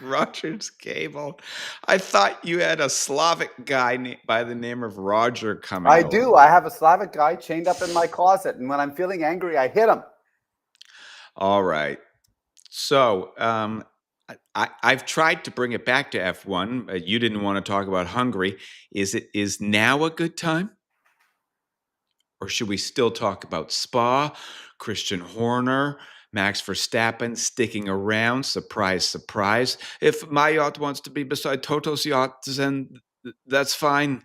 Speaker 1: Roger's cable. I thought you had a Slavic guy by the name of Roger coming.
Speaker 2: I do. I have a Slavic guy chained up in my closet, and when I'm feeling angry, I hit him.
Speaker 1: All right. So I've tried to bring it back to F1. You didn't want to talk about Hungary. Is now a good time? Or should we still talk about Spa, Christian Horner, Max Verstappen sticking around? Surprise, surprise. If my yacht wants to be beside Toto's yacht, then that's fine.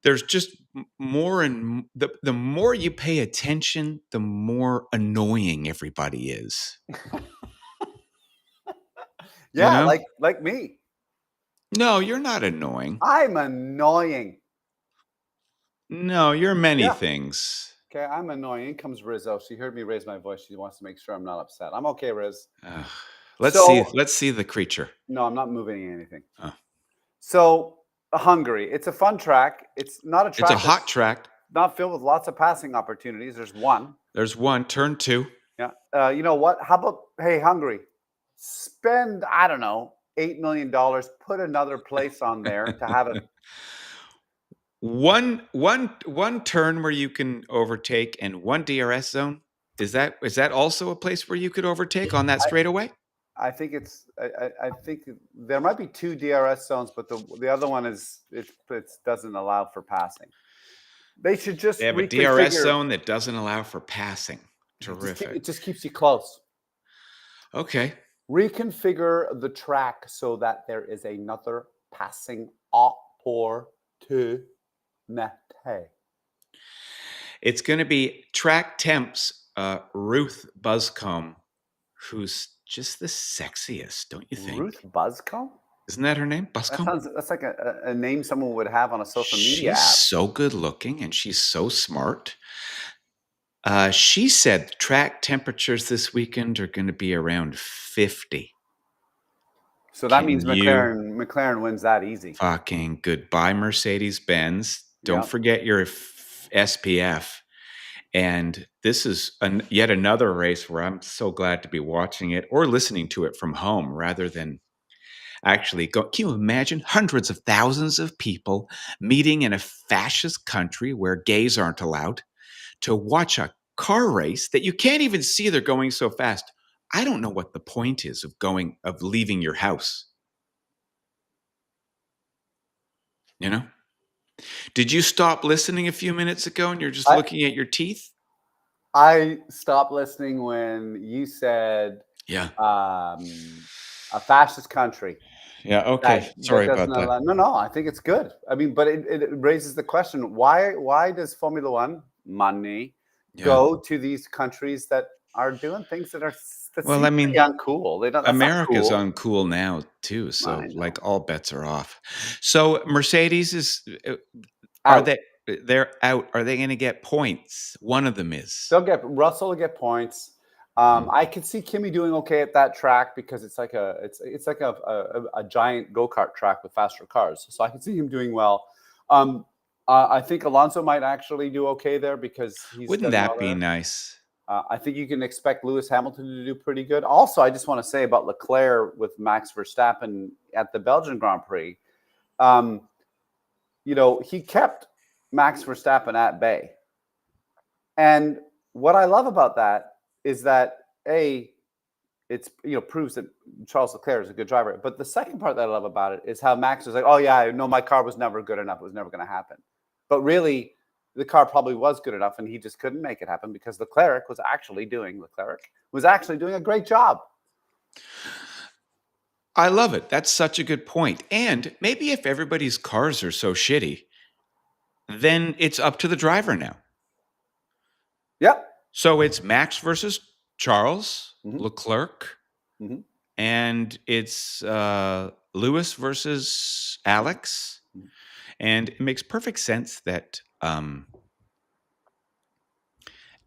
Speaker 1: There's just more, and the more you pay attention, the more annoying everybody is.
Speaker 2: Yeah, like me.
Speaker 1: No, you're not annoying.
Speaker 2: I'm annoying.
Speaker 1: No, you're many things.
Speaker 2: Okay, I'm annoying. In comes Rizzo. She heard me raise my voice. She wants to make sure I'm not upset. I'm okay, Riz.
Speaker 1: Let's see the creature.
Speaker 2: No, I'm not moving anything.
Speaker 1: Oh.
Speaker 2: So Hungary, it's a fun track. It's not a track.
Speaker 1: It's a hot track.
Speaker 2: Not filled with lots of passing opportunities. There's one.
Speaker 1: Turn 2.
Speaker 2: Yeah. You know what? How about, hey, Hungary, spend, I don't know, $8 million, put another place on there to have a
Speaker 1: one turn where you can overtake and one DRS zone. Is that also a place where you could overtake on that straightaway?
Speaker 2: I think it's I think there might be 2 DRS zones, but the other one is it doesn't allow for passing. They should
Speaker 1: They
Speaker 2: just
Speaker 1: have a DRS
Speaker 2: reconfigure.
Speaker 1: zone that doesn't allow for passing. Terrific.
Speaker 2: It just keeps you close.
Speaker 1: Okay.
Speaker 2: Reconfigure the track so that there is another passing opportunity.
Speaker 1: It's going to be track temps Ruth Buscombe, who's just the sexiest, don't you think?
Speaker 2: Ruth Buscombe?
Speaker 1: Isn't that her name? Buscombe?
Speaker 2: That's like a name someone would have on a social media
Speaker 1: She's
Speaker 2: app.
Speaker 1: so good looking and she's so smart. She said track temperatures this weekend are going to be around 50.
Speaker 2: So that
Speaker 1: Can
Speaker 2: means
Speaker 1: you
Speaker 2: McLaren wins that easy.
Speaker 1: fucking goodbye, Mercedes-Benz? Don't
Speaker 2: Yeah.
Speaker 1: forget your SPF. And this is yet another race where I'm so glad to be watching it or listening to it from home rather than actually go. Can you imagine hundreds of thousands of people meeting in a fascist country where gays aren't allowed to watch a car race that you can't even see they're going so fast? I don't know what the point is of leaving your house. You know? Did you stop listening a few minutes ago and you're just
Speaker 2: I
Speaker 1: looking at your teeth?
Speaker 2: I stopped listening when you said
Speaker 1: Yeah.
Speaker 2: a fascist country
Speaker 1: Yeah. Okay.
Speaker 2: that
Speaker 1: Sorry
Speaker 2: doesn't
Speaker 1: about that.
Speaker 2: allow. No, I think it's good. I mean, but it raises the question: why does Formula One money
Speaker 1: Yeah.
Speaker 2: go to these countries that are doing things that
Speaker 1: Well,
Speaker 2: seem
Speaker 1: I
Speaker 2: pretty
Speaker 1: mean,
Speaker 2: uncool? They don't. That's not
Speaker 1: America's
Speaker 2: cool.
Speaker 1: uncool now too,
Speaker 2: I
Speaker 1: so
Speaker 2: know.
Speaker 1: like all bets are off. So Mercedes is are
Speaker 2: Out.
Speaker 1: they're out. Are they going to get points? One of them is.
Speaker 2: Russell will get points.
Speaker 1: Mhm.
Speaker 2: I could see Kimmy doing okay at that track because it's like a giant go kart track with faster cars. So I can see him doing well. I think Alonso might actually do okay there because he's
Speaker 1: Wouldn't
Speaker 2: done well
Speaker 1: that be
Speaker 2: there.
Speaker 1: nice?
Speaker 2: I think you can expect Lewis Hamilton to do pretty good. Also, I just want to say about Leclerc with Max Verstappen at the Belgian Grand Prix. Um, he kept Max Verstappen at bay. And what I love about that is that it's proves that Charles Leclerc is a good driver. But the second part that I love about it is how Max was like, "Oh yeah, I know my car was never good enough. It was never going to happen." But really, the car probably was good enough, and he just couldn't make it happen because Leclerc was actually doing a great job.
Speaker 1: I love it. That's such a good point. And maybe if everybody's cars are so shitty, then it's up to the driver now.
Speaker 2: Yep.
Speaker 1: So it's Max versus Charles
Speaker 2: Mhm.
Speaker 1: Leclerc,
Speaker 2: Mhm.
Speaker 1: and it's Lewis versus Alex.
Speaker 2: Mhm.
Speaker 1: And it makes perfect sense that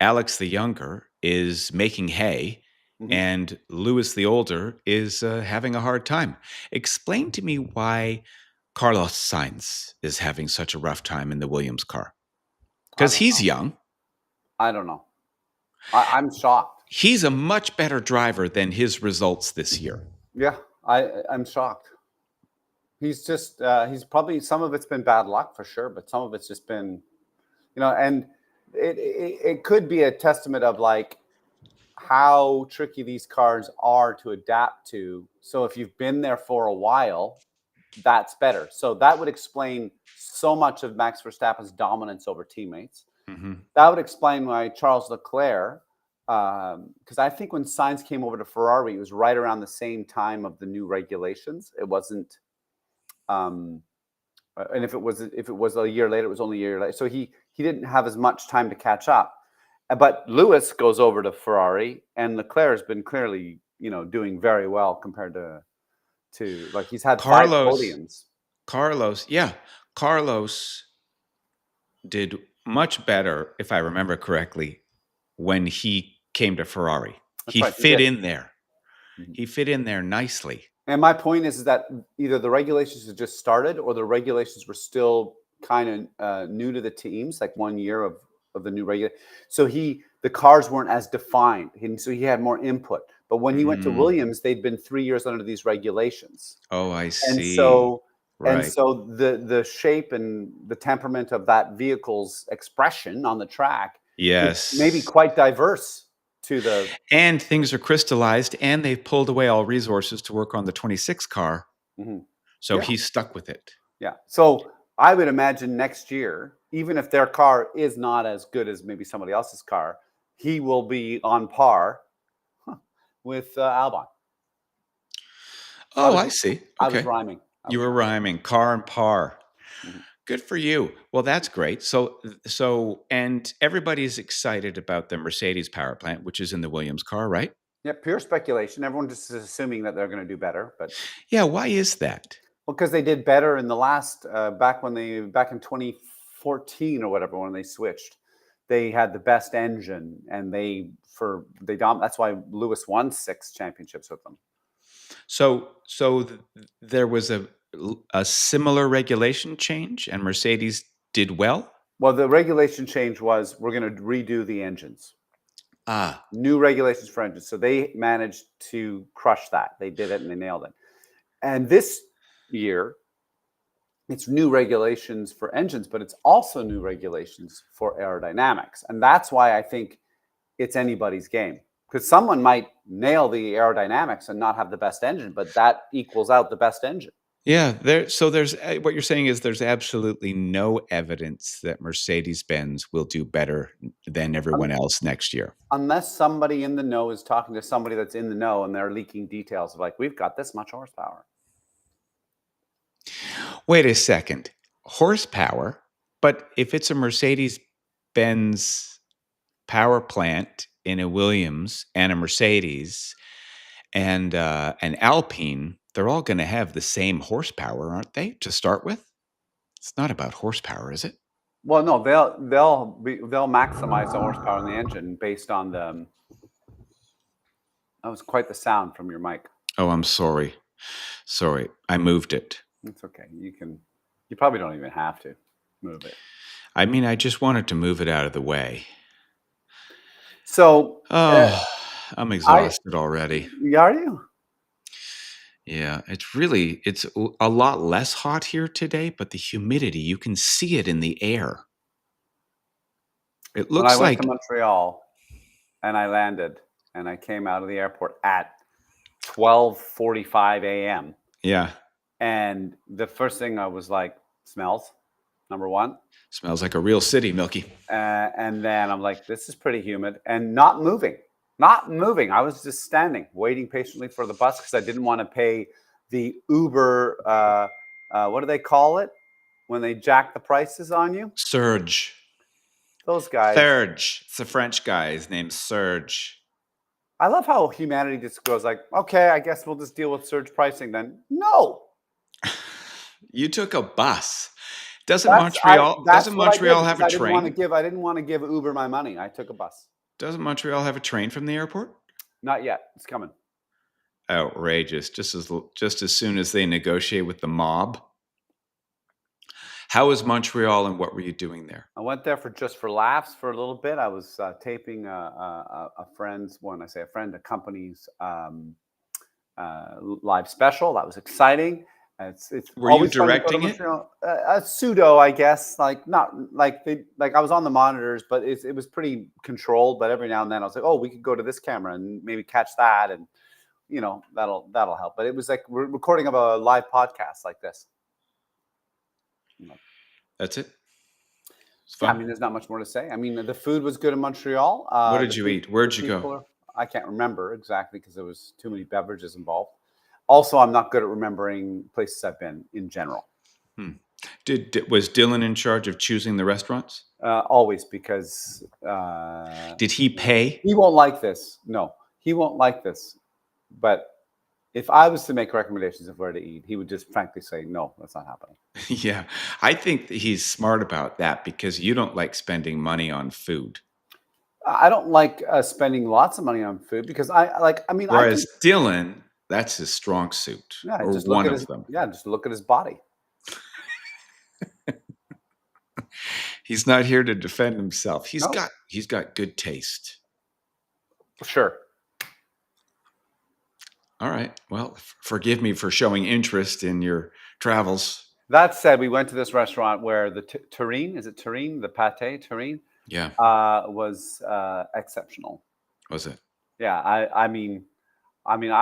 Speaker 1: Alex the younger is making hay
Speaker 2: Mhm.
Speaker 1: and Lewis the older is having a hard time. Explain to me why Carlos Sainz is having such a rough time in the Williams car.
Speaker 2: I
Speaker 1: Because
Speaker 2: don't
Speaker 1: he's
Speaker 2: know.
Speaker 1: young.
Speaker 2: I don't know. I'm shocked.
Speaker 1: He's a much better driver than his results this year.
Speaker 2: Yeah, I'm shocked. He's just he's probably some of it's been bad luck for sure, but some of it's just been and it could be a testament of like how tricky these cars are to adapt to. So if you've been there for a while, that's better. So that would explain so much of Max Verstappen's dominance over teammates.
Speaker 1: Mhm.
Speaker 2: That would explain why Charles Leclerc, because I think when Sainz came over to Ferrari, it was right around the same time of the new regulations. It wasn't, and if it was a year later, it was only a year later. So he didn't have as much time to catch up. But Lewis goes over to Ferrari, and Leclerc has been clearly, doing very well compared to like he's had 5
Speaker 1: Carlos,
Speaker 2: podiums.
Speaker 1: Carlos, yeah, Carlos did much better, if I remember correctly, when he came to Ferrari.
Speaker 2: That's
Speaker 1: He
Speaker 2: right, he
Speaker 1: fit
Speaker 2: did.
Speaker 1: in there.
Speaker 2: Mhm.
Speaker 1: He fit in there nicely.
Speaker 2: And my point is that either the regulations had just started or the regulations were still kind of new to the teams, like 1 year of the new regulation. So the cars weren't as defined, and so he had more input. But when he went to
Speaker 1: Mm.
Speaker 2: Williams, they'd been 3 years under these regulations,
Speaker 1: Oh, I
Speaker 2: and
Speaker 1: see.
Speaker 2: so
Speaker 1: Right.
Speaker 2: the shape and the temperament of that vehicle's expression on the track is maybe
Speaker 1: Yes.
Speaker 2: quite diverse. to the.
Speaker 1: And things are crystallized, and they've pulled away all resources to work on the 26 car.
Speaker 2: Mhm.
Speaker 1: So
Speaker 2: Yeah.
Speaker 1: he's stuck with it.
Speaker 2: Yeah. So I would imagine next year, even if their car is not as good as maybe somebody else's car, he will be on par with Albon.
Speaker 1: Oh, I see.
Speaker 2: I was
Speaker 1: Okay.
Speaker 2: rhyming.
Speaker 1: You were rhyming. Car and par.
Speaker 2: Mhm.
Speaker 1: Good for you. Well, that's great. So, and everybody's excited about the Mercedes power plant, which is in the Williams car, right?
Speaker 2: Yeah, pure speculation. Everyone just is assuming that they're going to do better, but
Speaker 1: Yeah. Why is that?
Speaker 2: well, because they did better in the last back in 2014 or whatever when they switched, they had the best engine, and that's why Lewis won 6 championships with them.
Speaker 1: So there was a similar regulation change, and Mercedes did well.
Speaker 2: Well, the regulation change was we're going to redo the engines.
Speaker 1: Ah,
Speaker 2: New regulations for engines. So they managed to crush that. They did it and they nailed it. And this year, it's new regulations for engines, but it's also new regulations for aerodynamics. And that's why I think it's anybody's game. Because someone might nail the aerodynamics and not have the best engine, but that equals out the best engine.
Speaker 1: yeah. There's what you're saying is there's absolutely no evidence that Mercedes-Benz will do better than everyone else next year.
Speaker 2: Unless somebody in the know is talking to somebody that's in the know and they're leaking details of like, we've got this much horsepower.
Speaker 1: Wait a second. Horsepower, but if it's a Mercedes-Benz power plant in a Williams and a Mercedes and an Alpine, they're all going to have the same horsepower, aren't they? To start with, it's not about horsepower, is it?
Speaker 2: Well, no, they'll maximize the horsepower in the engine based on the. That was quite the sound from your mic.
Speaker 1: Oh, I'm sorry. Sorry, I moved it.
Speaker 2: It's okay. You probably don't even have to move it.
Speaker 1: I mean, I just wanted to move it out of the way.
Speaker 2: So,
Speaker 1: Oh, I'm exhausted already.
Speaker 2: are you?
Speaker 1: Yeah, it's a lot less hot here today, but the humidity, you can see it in the air. It
Speaker 2: When I
Speaker 1: looks
Speaker 2: went
Speaker 1: like
Speaker 2: to Montreal and I landed and I came out of the airport at 12:45 a.m.
Speaker 1: yeah,
Speaker 2: and the first thing I was like, smells, number one.
Speaker 1: smells like a real city, Milky.
Speaker 2: And then I'm like, this is pretty humid and not moving. Not moving. I was just standing, waiting patiently for the bus because I didn't want to pay the Uber. What do they call it when they jack the prices on you?
Speaker 1: Serge.
Speaker 2: Those guys.
Speaker 1: Serge. It's a French guy. His name's Serge.
Speaker 2: I love how humanity just goes like, okay, I guess we'll just deal with surge pricing then. No.
Speaker 1: You took a bus. Doesn't
Speaker 2: That's
Speaker 1: Montreal have a
Speaker 2: I didn't want to
Speaker 1: train?
Speaker 2: give. I didn't want to give Uber my money. I took a bus.
Speaker 1: Doesn't Montreal have a train from the airport?
Speaker 2: Not yet. It's coming.
Speaker 1: Outrageous. Just as soon as they negotiate with the mob. How is Montreal, and what were you doing there?
Speaker 2: I went there for laughs for a little bit. I was taping a friend's, when I say a friend, a company's live special. That was exciting.
Speaker 1: Were you
Speaker 2: always fun to go to
Speaker 1: directing it?
Speaker 2: Montreal. A pseudo, I guess. Like not like I was on the monitors, but it was pretty controlled. But every now and then I was like, oh, we could go to this camera and maybe catch that, and that'll help. But it was like we're recording of a live podcast like this.
Speaker 1: That's it? It's
Speaker 2: Yeah,
Speaker 1: fun?
Speaker 2: I mean, there's not much more to say. I mean, the food was good in Montreal.
Speaker 1: What did you eat? Where'd you go?
Speaker 2: I can't remember exactly because there was too many beverages involved. Also, I'm not good at remembering places I've been in general.
Speaker 1: Was Dylan in charge of choosing the restaurants?
Speaker 2: Always, because
Speaker 1: Did he pay?
Speaker 2: he won't like this. No, he won't like this. But if I was to make recommendations of where to eat, he would just frankly say, no, that's not happening.
Speaker 1: Yeah, I think that he's smart about that because you don't like spending money on food.
Speaker 2: I don't like spending lots of money on food because
Speaker 1: Whereas Dylan, that's his strong suit,
Speaker 2: yeah,
Speaker 1: or
Speaker 2: just look
Speaker 1: one
Speaker 2: at
Speaker 1: of
Speaker 2: his,
Speaker 1: them.
Speaker 2: yeah, just look at his body.
Speaker 1: He's not here to defend himself. He's
Speaker 2: No.
Speaker 1: got good taste.
Speaker 2: Sure.
Speaker 1: All right. Well, forgive me for showing interest in your travels.
Speaker 2: That said, we went to this restaurant where the terrine, is it terrine? The pate terrine?
Speaker 1: Yeah.
Speaker 2: Was exceptional.
Speaker 1: Was it?
Speaker 2: Yeah, I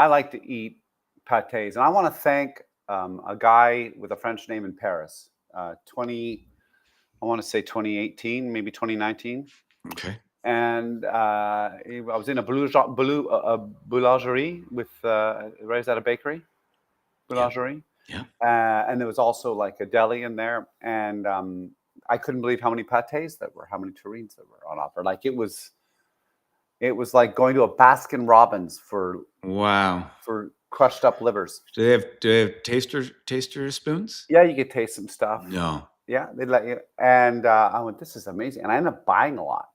Speaker 2: like to eat pâtés, and I want to thank a guy with a French name in Paris. 20, I want to say 2018, maybe 2019,
Speaker 1: Okay.
Speaker 2: and I was in a boulangerie with right, is that a bakery?
Speaker 1: Yeah.
Speaker 2: Boulangerie,
Speaker 1: Yeah.
Speaker 2: and there was also like a deli in there, and I couldn't believe how many pâtés that were, how many terrines that were on offer. Like it was like going to a Baskin Robbins
Speaker 1: Wow.
Speaker 2: for crushed up livers.
Speaker 1: Do they have taster spoons?
Speaker 2: Yeah, you could taste some stuff.
Speaker 1: No.
Speaker 2: Yeah, they let you. And I went, this is amazing. And I ended up buying a lot.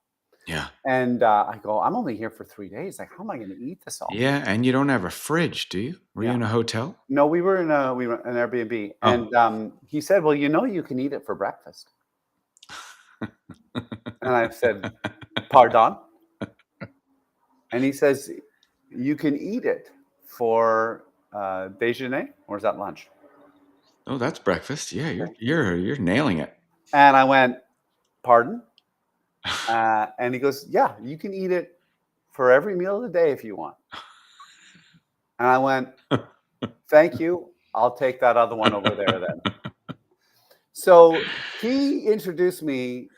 Speaker 1: Yeah.
Speaker 2: And I go, I'm only here for 3 days. Like, how am I going to eat this all?
Speaker 1: Yeah, and you don't have a fridge, do you? Were you
Speaker 2: Yeah.
Speaker 1: in a hotel?
Speaker 2: No, we were in an Airbnb,
Speaker 1: Oh.
Speaker 2: and he said, "Well, you can eat it for breakfast." And I said, "Pardon?" And he says, "You can eat it for déjeuner, or is that lunch?"
Speaker 1: Oh, that's breakfast. Yeah, you're
Speaker 2: Okay.
Speaker 1: you're you're nailing it.
Speaker 2: And I went, "Pardon?" And he goes, "Yeah, you can eat it for every meal of the day if you want." And I went, "Thank you. I'll take that other one over there then." So he introduced me.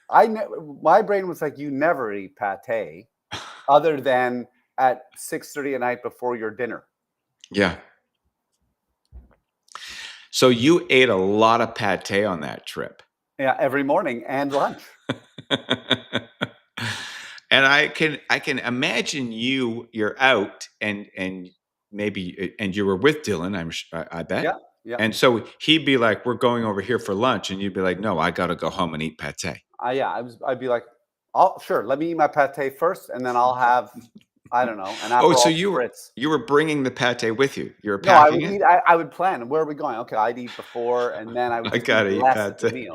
Speaker 2: My brain was like, "You never eat pate other than at 6:30 at night before your dinner."
Speaker 1: Yeah. So you ate a lot of pate on that trip.
Speaker 2: Yeah, every morning and lunch.
Speaker 1: And I can imagine you're out and maybe and you were with Dylan, I bet.
Speaker 2: Yeah, yeah.
Speaker 1: And so he'd be like, "We're going over here for lunch," and you'd be like, "No, I got to go home and eat pate."
Speaker 2: Yeah, I'd be like, "Oh, sure, let me eat my pate first, and then I'll have, I don't know, an
Speaker 1: Oh, so
Speaker 2: Aperol
Speaker 1: you were
Speaker 2: spritz."
Speaker 1: you were bringing the pate with you. You were
Speaker 2: No, I
Speaker 1: packing
Speaker 2: would
Speaker 1: it.
Speaker 2: eat. I would plan. Where are we going? Okay, I'd eat before, and then I would
Speaker 1: I
Speaker 2: just eat
Speaker 1: gotta eat
Speaker 2: less at the
Speaker 1: pate.
Speaker 2: meal.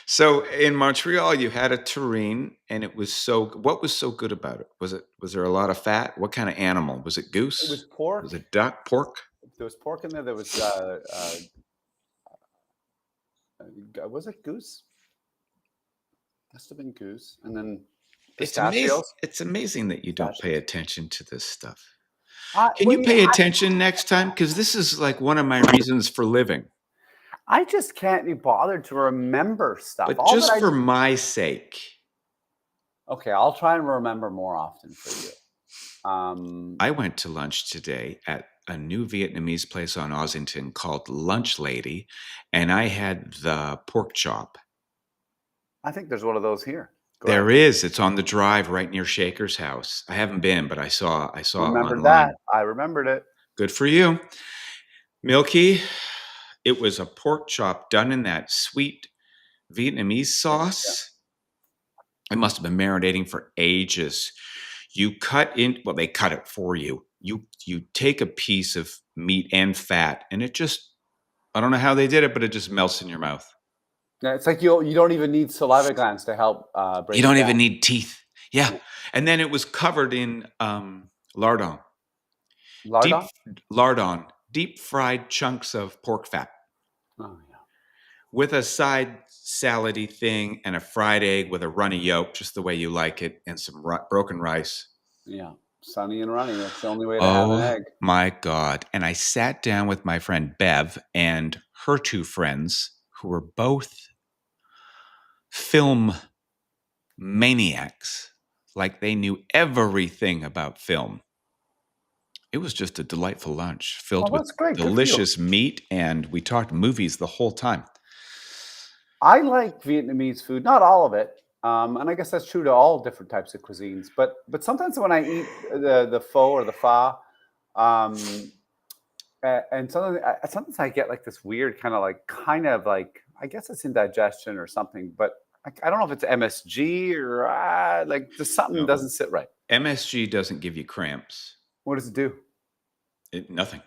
Speaker 1: So in Montreal, you had a terrine, and it was so. What was so good about it? Was there a lot of fat? What kind of animal was it?
Speaker 2: It was
Speaker 1: Goose? Was
Speaker 2: pork.
Speaker 1: it duck? Pork?
Speaker 2: There was pork in there. There was it goose? Must have been goose, and then
Speaker 1: It's amazing.
Speaker 2: pistachios.
Speaker 1: It's amazing that you don't pay
Speaker 2: Pistachios.
Speaker 1: attention to this stuff.
Speaker 2: I
Speaker 1: Can
Speaker 2: well,
Speaker 1: you
Speaker 2: you know,
Speaker 1: pay attention next time? Because this is like one of my reasons for living.
Speaker 2: I just can't be bothered to remember stuff.
Speaker 1: But
Speaker 2: All that
Speaker 1: just
Speaker 2: I
Speaker 1: for my sake,
Speaker 2: Okay, I'll try and remember more often for you.
Speaker 1: I went to lunch today at a new Vietnamese place on Ossington called Lunch Lady, and I had the pork chop.
Speaker 2: I think there's one of those here. Go ahead.
Speaker 1: There is. It's on the drive right near Shaker's house. I haven't been, but I saw it
Speaker 2: Remembered that.
Speaker 1: online.
Speaker 2: I remembered it.
Speaker 1: Good for you. Milky, it was a pork chop done in that sweet Vietnamese
Speaker 2: Yeah, yeah,
Speaker 1: sauce. It must have been marinating for ages. You cut in, well, they cut it for you. You take a piece of meat and fat, and it just, I don't know how they did it, but it just melts in your mouth.
Speaker 2: yeah. It's like you don't even need saliva glands to help
Speaker 1: You
Speaker 2: break it
Speaker 1: don't
Speaker 2: down.
Speaker 1: even need teeth. Yeah.
Speaker 2: Yeah.
Speaker 1: And then it was covered in lardon, deep
Speaker 2: Lardon?
Speaker 1: lardon, deep fried chunks of pork fat
Speaker 2: Oh yeah,
Speaker 1: with a side salady thing and a fried egg with a runny yolk, just the way you like it, and some broken rice.
Speaker 2: yeah. Sunny and runny. That's the only way to have an
Speaker 1: Oh
Speaker 2: egg.
Speaker 1: my God. And I sat down with my friend Bev and her two friends, who were both film maniacs, like they knew everything about film. It was just a delightful lunch filled
Speaker 2: Well,
Speaker 1: with
Speaker 2: that's great. Good for you.
Speaker 1: delicious meat, and we talked movies the whole time.
Speaker 2: I like Vietnamese food, not all of it, and I guess that's true to all different types of cuisines. But sometimes when I eat the pho or the pho, um, and sometimes I get like this weird kind of like, I guess it's indigestion or something, but I don't know if it's MSG or like just something
Speaker 1: No,
Speaker 2: doesn't sit right.
Speaker 1: MSG doesn't give you cramps.
Speaker 2: What does it do?
Speaker 1: Nothing.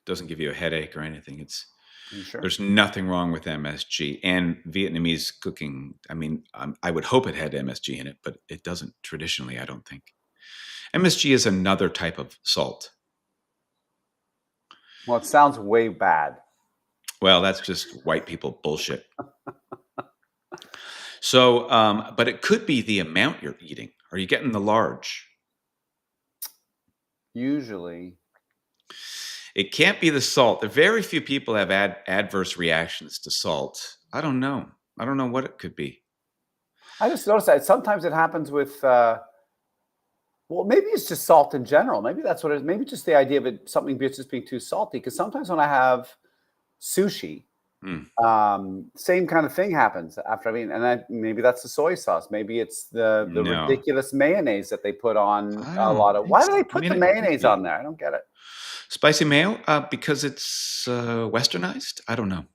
Speaker 1: Doesn't give you a headache or anything.
Speaker 2: Are you sure?
Speaker 1: There's nothing wrong with MSG and Vietnamese cooking. I mean, I would hope it had MSG in it, but it doesn't traditionally, I don't think. MSG is another type of salt.
Speaker 2: Well, it sounds way bad.
Speaker 1: Well, that's just white people bullshit. So, but it could be the amount you're eating. Are you getting the large?
Speaker 2: Usually.
Speaker 1: It can't be the salt. There very few people have adverse reactions to salt. I don't know. I don't know what it could be.
Speaker 2: I just noticed that sometimes it happens with, well, maybe it's just salt in general. Maybe that's what it is. Maybe just the idea of it, something just being too salty. Because sometimes when I have sushi,
Speaker 1: Mm,
Speaker 2: same kind of thing happens after I mean, and maybe that's the soy sauce. Maybe it's the
Speaker 1: no,
Speaker 2: ridiculous mayonnaise that they put on
Speaker 1: I
Speaker 2: a
Speaker 1: don't
Speaker 2: lot of.
Speaker 1: think
Speaker 2: Why do
Speaker 1: so.
Speaker 2: they
Speaker 1: I
Speaker 2: put
Speaker 1: mean,
Speaker 2: the
Speaker 1: it could
Speaker 2: mayonnaise on
Speaker 1: be
Speaker 2: there? I don't get it.
Speaker 1: spicy mayo because it's westernized. I don't know.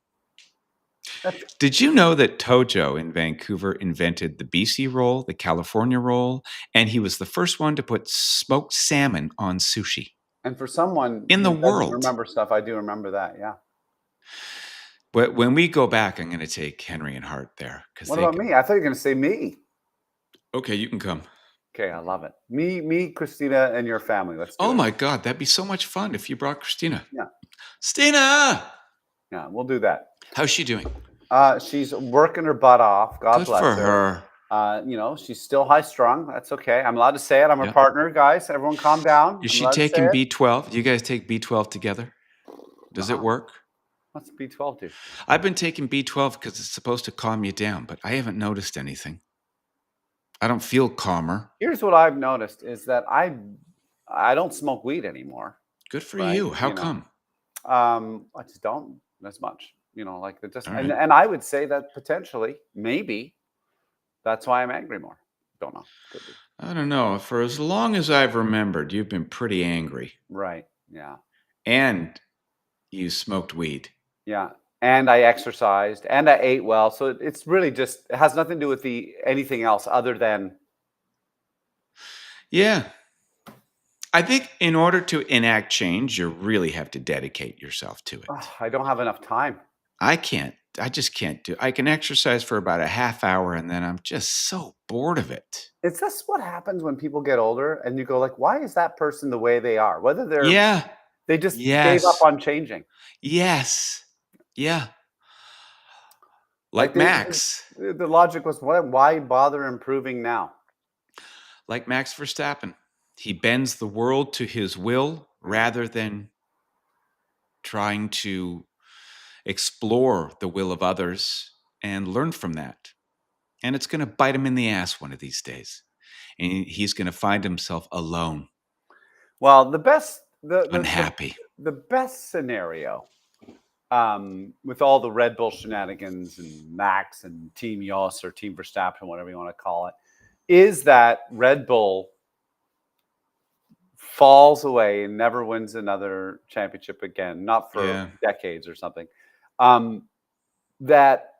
Speaker 2: That's
Speaker 1: Did you know that Tojo in Vancouver invented the BC roll, the California roll, and he was the first one to put smoked salmon on sushi
Speaker 2: and for someone
Speaker 1: in the
Speaker 2: who doesn't
Speaker 1: world?
Speaker 2: remember stuff, I do remember that. Yeah.
Speaker 1: But when we go back, I'm going to take Henry and Hart there because
Speaker 2: What
Speaker 1: they
Speaker 2: about
Speaker 1: can.
Speaker 2: me? I thought you were going to say me.
Speaker 1: Okay, you can come.
Speaker 2: Okay, I love it. Me, Christina, and your family. Let's do
Speaker 1: Oh
Speaker 2: it.
Speaker 1: my God, that'd be so much fun if you brought Christina.
Speaker 2: Yeah,
Speaker 1: Stina,
Speaker 2: yeah, we'll do that.
Speaker 1: how's she doing?
Speaker 2: She's working her butt off. God
Speaker 1: Good
Speaker 2: bless
Speaker 1: for
Speaker 2: her.
Speaker 1: her.
Speaker 2: She's still high strung. That's okay. I'm allowed to say it. I'm her
Speaker 1: Yeah.
Speaker 2: partner, guys. Everyone, calm down.
Speaker 1: Is
Speaker 2: I'm
Speaker 1: she
Speaker 2: allowed to say
Speaker 1: taking
Speaker 2: it.
Speaker 1: B12? Do you guys take B12 together? Does it
Speaker 2: Uh-huh.
Speaker 1: work?
Speaker 2: What's B12 do?
Speaker 1: I've been taking B12 because it's supposed to calm you down, but I haven't noticed anything. I don't feel calmer.
Speaker 2: Here's what I've noticed is that I don't smoke weed anymore.
Speaker 1: Good for
Speaker 2: Right?
Speaker 1: you. How come?
Speaker 2: I just don't as much. Like it just
Speaker 1: All
Speaker 2: and
Speaker 1: right.
Speaker 2: and I would say that potentially, maybe that's why I'm angry more. Don't know. Could be.
Speaker 1: I don't know. For as long as I've remembered, you've been pretty angry
Speaker 2: Right. Yeah.
Speaker 1: and you smoked weed.
Speaker 2: Yeah. And I exercised and I ate well. So it's really just it has nothing to do with the anything else other than
Speaker 1: Yeah. I think in order to enact change, you really have to dedicate yourself to it.
Speaker 2: I don't have enough time.
Speaker 1: I can't. I just can't do. I can exercise for about a half hour and then I'm just so bored of it.
Speaker 2: It's just what happens when people get older and you go like, why is that person the way they are? Whether
Speaker 1: Yeah.
Speaker 2: they just gave up
Speaker 1: Yes.
Speaker 2: on changing.
Speaker 1: Yes. Yeah.
Speaker 2: Like
Speaker 1: Like Max.
Speaker 2: the logic was why bother improving now?
Speaker 1: Like Max Verstappen. He bends the world to his will rather than trying to explore the will of others and learn from that. And it's going to bite him in the ass one of these days. And he's going to find himself alone,
Speaker 2: Well, the best the
Speaker 1: unhappy.
Speaker 2: the best scenario with all the Red Bull shenanigans and Max and Team Yos or Team Verstappen, whatever you want to call it, is that Red Bull falls away and never wins another championship again, not for
Speaker 1: Yeah.
Speaker 2: decades or something. That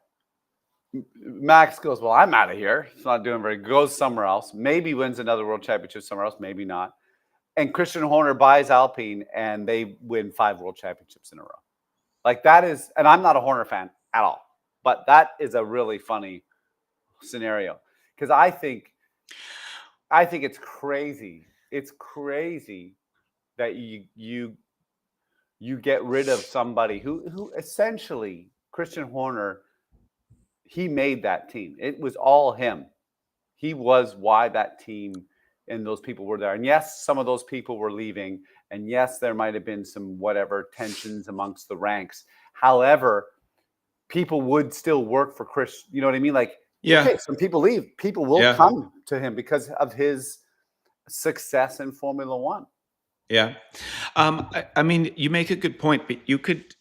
Speaker 2: Max goes, well, I'm out of here. It's not doing very good. Goes somewhere else. Maybe wins another world championship somewhere else. Maybe not. And Christian Horner buys Alpine and they win 5 world championships in a row. Like that is, and I'm not a Horner fan at all, but that is a really funny scenario because I think it's crazy. It's crazy that you get rid of somebody who essentially Christian Horner, he made that team. It was all him. He was why that team and those people were there. And yes, some of those people were leaving. And yes, there might have been some whatever tensions amongst the ranks. However, people would still work for Chris. You know what I mean? Like,
Speaker 1: Yeah.
Speaker 2: okay, some people leave. People will
Speaker 1: Yeah.
Speaker 2: come to him because of his success in Formula One.
Speaker 1: Yeah. I mean, you make a good point, but you could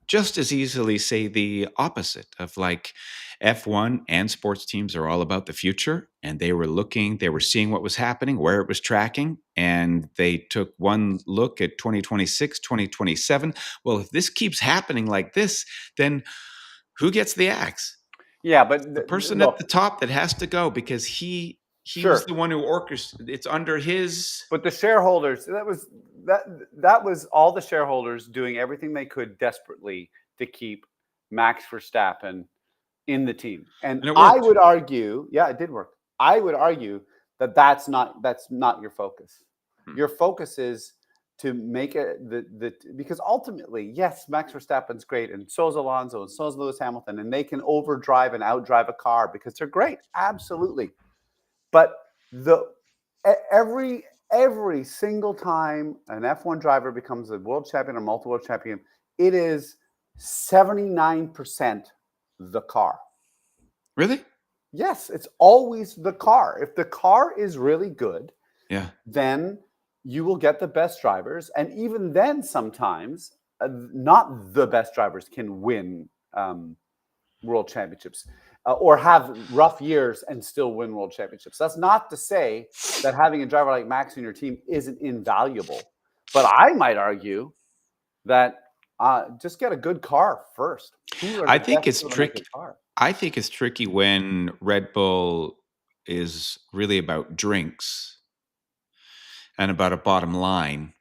Speaker 1: just as easily say the opposite of like F1 and sports teams are all about the future. And they were seeing what was happening, where it was tracking. And they took one look at 2026, 2027. Well, if this keeps happening like this, then who gets the axe?
Speaker 2: Yeah, but
Speaker 1: The person at
Speaker 2: look,
Speaker 1: the top that has to go because he was
Speaker 2: sure.
Speaker 1: the one who orchestrated. It's under his.
Speaker 2: But the shareholders, that was all the shareholders doing everything they could desperately to keep Max Verstappen in the team. And
Speaker 1: And it
Speaker 2: I
Speaker 1: worked.
Speaker 2: would argue, yeah, it did work. I would argue that that's not your focus.
Speaker 1: Hmm.
Speaker 2: Your focus is to make it because ultimately, yes, Max Verstappen's great, and so is Alonso, and so is Lewis Hamilton, and they can overdrive and outdrive a car because they're great, absolutely. But the every single time an F1 driver becomes a world champion or multi-world champion, it is 79% the car.
Speaker 1: Really?
Speaker 2: Yes, it's always the car. If the car is really good,
Speaker 1: Yeah.
Speaker 2: then you will get the best drivers. And even then, sometimes not the best drivers can win world championships or have rough years and still win world championships. That's not to say that having a driver like Max in your team isn't invaluable. But I might argue that just get a good car first. Who are
Speaker 1: I
Speaker 2: the
Speaker 1: think
Speaker 2: best
Speaker 1: it's
Speaker 2: people to make a
Speaker 1: tricky.
Speaker 2: car?
Speaker 1: I think it's tricky when Red Bull is really about drinks and about a bottom line,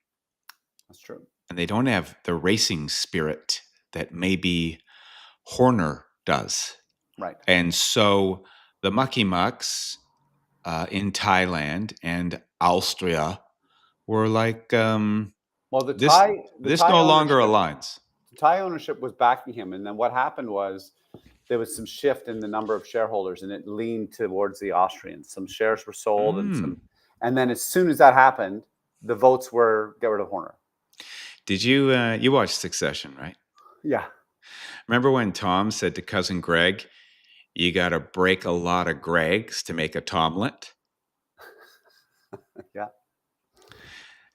Speaker 2: That's true.
Speaker 1: and they don't have the racing spirit that maybe Horner does.
Speaker 2: Right.
Speaker 1: And so the Mucky Mucks in Thailand and Austria were like,
Speaker 2: Well,
Speaker 1: this
Speaker 2: the
Speaker 1: this
Speaker 2: Thai
Speaker 1: no longer
Speaker 2: ownership
Speaker 1: aligns.
Speaker 2: Thai ownership was backing him, and then what happened was there was some shift in the number of shareholders, and it leaned towards the Austrians. Some shares were sold, and then as soon as that happened, the votes were get rid of Horner.
Speaker 1: Did you watch Succession, right?
Speaker 2: Yeah,
Speaker 1: Remember when Tom said to cousin Greg, "You got to break a lot of Gregs to make a Tomlet"?
Speaker 2: yeah,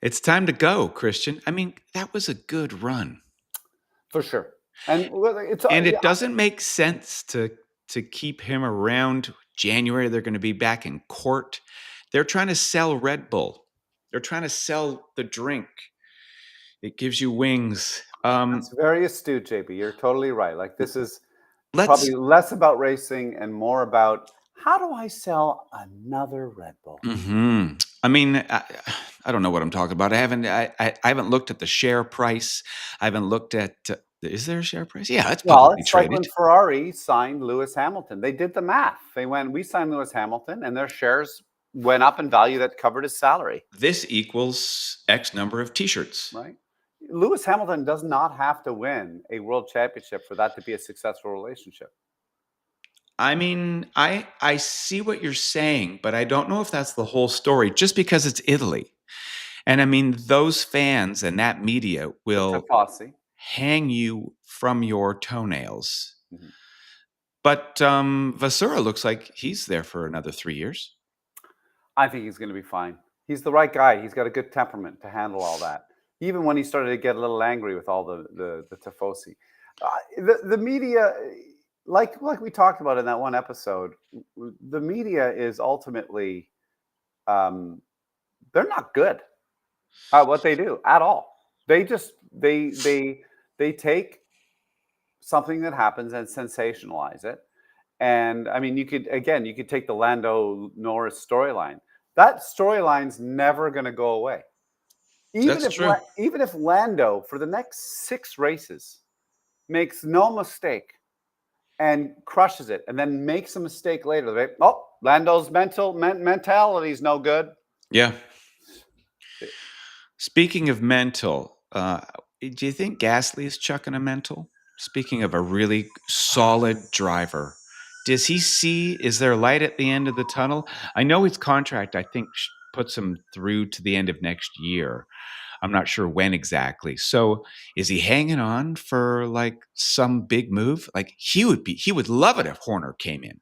Speaker 1: It's time to go, Christian. I mean, that was a good run.
Speaker 2: for sure. And it's
Speaker 1: And
Speaker 2: yeah,
Speaker 1: it doesn't make sense to keep him around. January, they're going to be back in court. They're trying to sell Red Bull. They're trying to sell the drink. It gives you wings.
Speaker 2: that's very astute, JB. You're totally right. Like this is
Speaker 1: Let's.
Speaker 2: probably less about racing and more about how do I sell another Red Bull?
Speaker 1: I mean, I don't know what I'm talking about. I haven't looked at the share price. I haven't looked at. Is there a share price? Yeah, it's
Speaker 2: Well,
Speaker 1: publicly
Speaker 2: it's like when
Speaker 1: traded.
Speaker 2: Ferrari signed Lewis Hamilton. They did the math. They went, we signed Lewis Hamilton, and their shares went up in value that covered his salary,
Speaker 1: This equals X number of T-shirts.
Speaker 2: right? Lewis Hamilton does not have to win a world championship for that to be a successful relationship.
Speaker 1: I mean, I see what you're saying, but I don't know if that's the whole story. Just because it's Italy, and I mean, those fans and that media
Speaker 2: The
Speaker 1: will
Speaker 2: Tifosi.
Speaker 1: hang you from your toenails.
Speaker 2: Mhm.
Speaker 1: But Vasura looks like he's there for another 3 years.
Speaker 2: I think he's going to be fine. He's the right guy. He's got a good temperament to handle all that. Even when he started to get a little angry with all the Tifosi, the media, like we talked about in that one episode, the media is ultimately um, they're not good at what they do at all. They just they take something that happens and sensationalize it. And I mean, you could take the Lando Norris storyline. That storyline's never going to go away.
Speaker 1: That's true.
Speaker 2: Even if Lando for the next 6 races makes no mistake and crushes it, and then makes a mistake later, right? Oh, Lando's mentality is no good.
Speaker 1: Yeah. Speaking of mental, do you think Gasly is chucking a mental? Speaking of a really solid driver, does he see? Is there light at the end of the tunnel? I know his contract, I think, puts him through to the end of next year. I'm not sure when exactly. So, is he hanging on for like some big move? Like he would love it if Horner came in.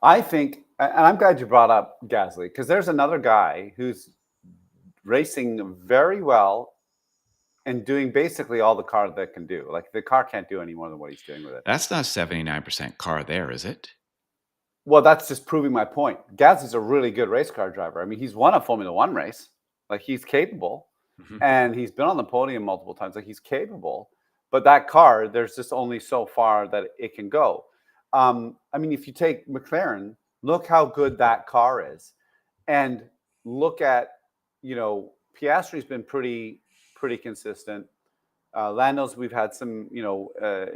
Speaker 2: I think, and I'm glad you brought up Gasly because there's another guy who's racing very well and doing basically all the car that can do. Like the car can't do any more than what he's doing with it.
Speaker 1: That's not 79% car there, is it?
Speaker 2: Well, that's just proving my point. Gasly's a really good race car driver. I mean, he's won a Formula One race. Like he's capable,
Speaker 1: Mhm.
Speaker 2: and he's been on the podium multiple times. Like he's capable, but that car, there's just only so far that it can go. I mean, if you take McLaren, look how good that car is, and look at Piastri's been pretty consistent. Lando's, we've had some,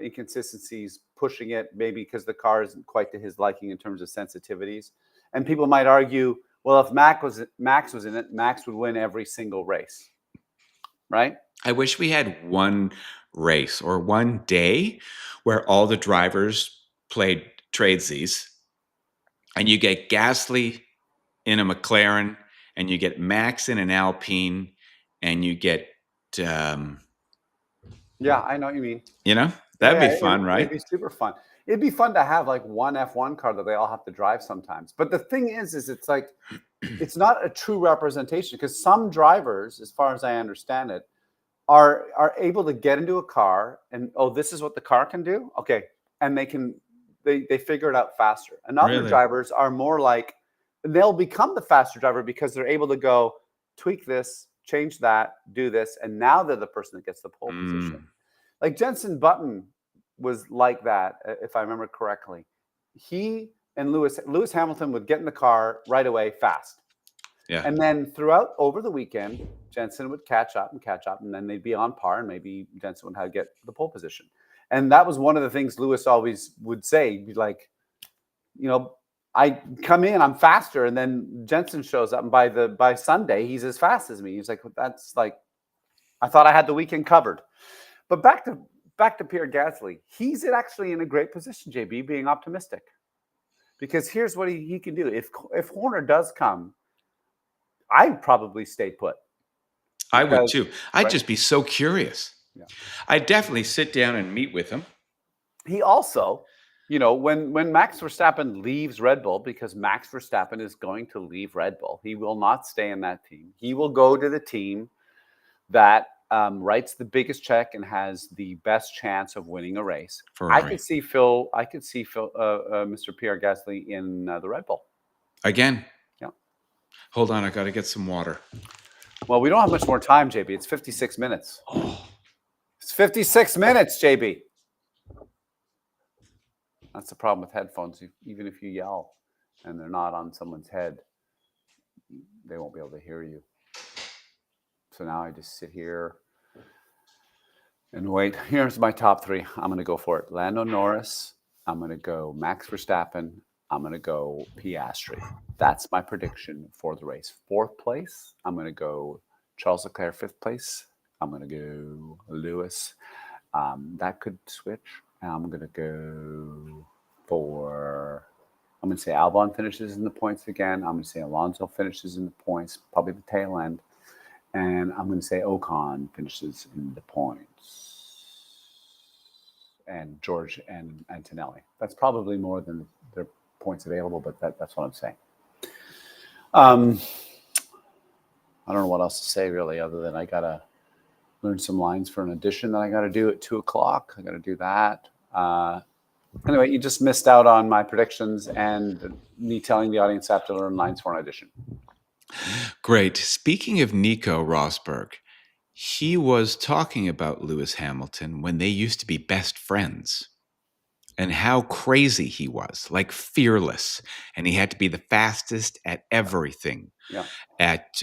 Speaker 2: inconsistencies pushing it, maybe because the car isn't quite to his liking in terms of sensitivities. And people might argue, well, if Max was in it, Max would win every single race. right?
Speaker 1: I wish we had one race or one day where all the drivers played tradesies, and you get Gasly in a McLaren, and you get Max in an Alpine, and you get, um,
Speaker 2: Yeah, I know what you mean.
Speaker 1: you know,
Speaker 2: Yeah,
Speaker 1: that'd
Speaker 2: yeah,
Speaker 1: be fun,
Speaker 2: it'd
Speaker 1: right?
Speaker 2: be super fun. It'd be fun to have like one F1 car that they all have to drive sometimes. But the thing is it's like it's not a true representation because some drivers, as far as I understand it, are able to get into a car and oh, this is what the car can do. Okay, and they figure it out faster. And other
Speaker 1: Really?
Speaker 2: drivers are more like they'll become the faster driver because they're able to go tweak this, change that, do this, and now they're the person that gets the pole position. Like Jenson Button was like that, if I remember correctly. He and Lewis Hamilton would get in the car right away fast.
Speaker 1: Yeah.
Speaker 2: And then throughout over the weekend, Jensen would catch up, and then they'd be on par, and maybe Jensen would have to get the pole position. And that was one of the things Lewis always would say, be like, you know, I come in, I'm faster, and then Jensen shows up, and by Sunday, he's as fast as me. He's like, that's like, I thought I had the weekend covered. But back to Pierre Gasly, he's actually in a great position, JB, being optimistic, because here's what he can do. If Horner does come, I'd probably stay put.
Speaker 1: I would
Speaker 2: Because,
Speaker 1: too. I'd
Speaker 2: right?
Speaker 1: just be so curious.
Speaker 2: Yeah.
Speaker 1: I'd definitely sit down and meet with him.
Speaker 2: He also, when Max Verstappen leaves Red Bull, because Max Verstappen is going to leave Red Bull, he will not stay in that team. He will go to the team that writes the biggest check and has the best chance of winning a race. I
Speaker 1: Ferrari.
Speaker 2: could see Mr. Pierre Gasly in the Red Bull.
Speaker 1: Again.
Speaker 2: Yeah.
Speaker 1: Hold on, I got to get some water.
Speaker 2: Well, we don't have much more time, JB. It's 56 minutes. It's 56 minutes, JB. That's the problem with headphones. Even if you yell and they're not on someone's head, they won't be able to hear you. So now I just sit here and wait. Here's my top three. I'm going to go for it. Lando Norris. I'm going to go Max Verstappen. I'm going to go Piastri. That's my prediction for the race. Fourth place, I'm going to go Charles Leclerc. Fifth place, I'm going to go Lewis. That could switch. I'm going to go I'm going to say Albon finishes in the points again. I'm going to say Alonso finishes in the points, probably the tail end. And I'm going to say Ocon finishes in the points. And George and Antonelli. That's probably more than their points available, but that's what I'm saying. I don't know what else to say really, other than I got to learn some lines for an audition that I got to do at 2:00. I got to do that. Anyway, you just missed out on my predictions and me telling the audience I have to learn lines for an audition.
Speaker 1: Great. Speaking of Nico Rosberg, he was talking about Lewis Hamilton when they used to be best friends and how crazy he was, like fearless. And he had to be the fastest at everything.
Speaker 2: Yeah.
Speaker 1: At,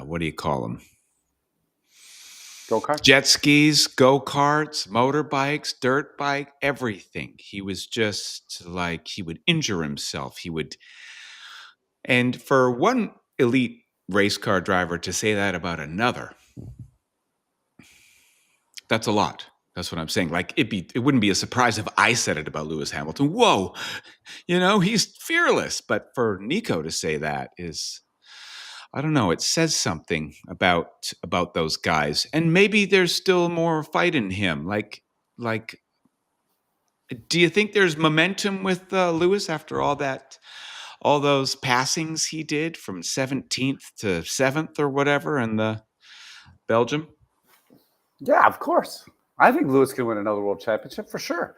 Speaker 1: what do you call them?
Speaker 2: Go-kart?
Speaker 1: Jet skis, go-karts, motorbikes, dirt bike, everything. He was just like, he would injure himself. And for one elite race car driver to say that about another, that's a lot. That's what I'm saying. Like it wouldn't be a surprise if I said it about Lewis Hamilton. Whoa, he's fearless. But for Nico to say that is, I don't know. It says something about those guys, and maybe there's still more fight in him. Like, do you think there's momentum with Lewis after all those passings he did from 17th to 7th or whatever in the Belgium?
Speaker 2: Yeah, of course. I think Lewis can win another world championship for sure.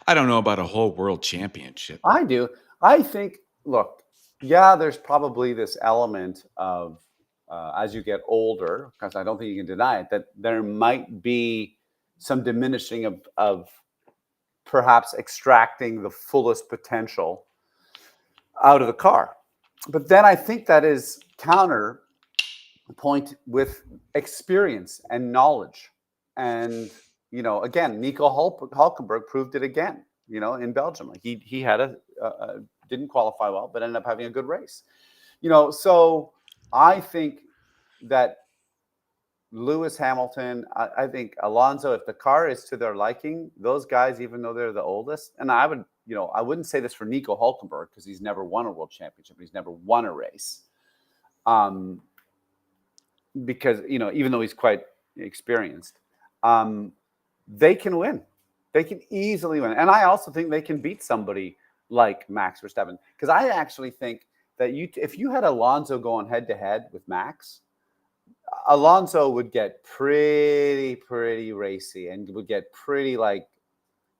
Speaker 1: I don't know about a whole world championship.
Speaker 2: I do. I think, look, yeah, there's probably this element of as you get older, because I don't think you can deny it, that there might be some diminishing of perhaps extracting the fullest potential out of the car. But then I think that is counterpoint with experience and knowledge. And, again, Nico Hulkenberg proved it again, in Belgium. Like he had didn't qualify well, but ended up having a good race. So I think that Lewis Hamilton. I think Alonso. If the car is to their liking, those guys, even though they're the oldest, and I would, I wouldn't say this for Nico Hulkenberg because he's never won a world championship. He's never won a race. Um, because even though he's quite experienced, they can win. They can easily win, and I also think they can beat somebody like Max Verstappen. Because I actually think that if you had Alonso going head to head with Max, Alonso would get pretty racy and would get pretty like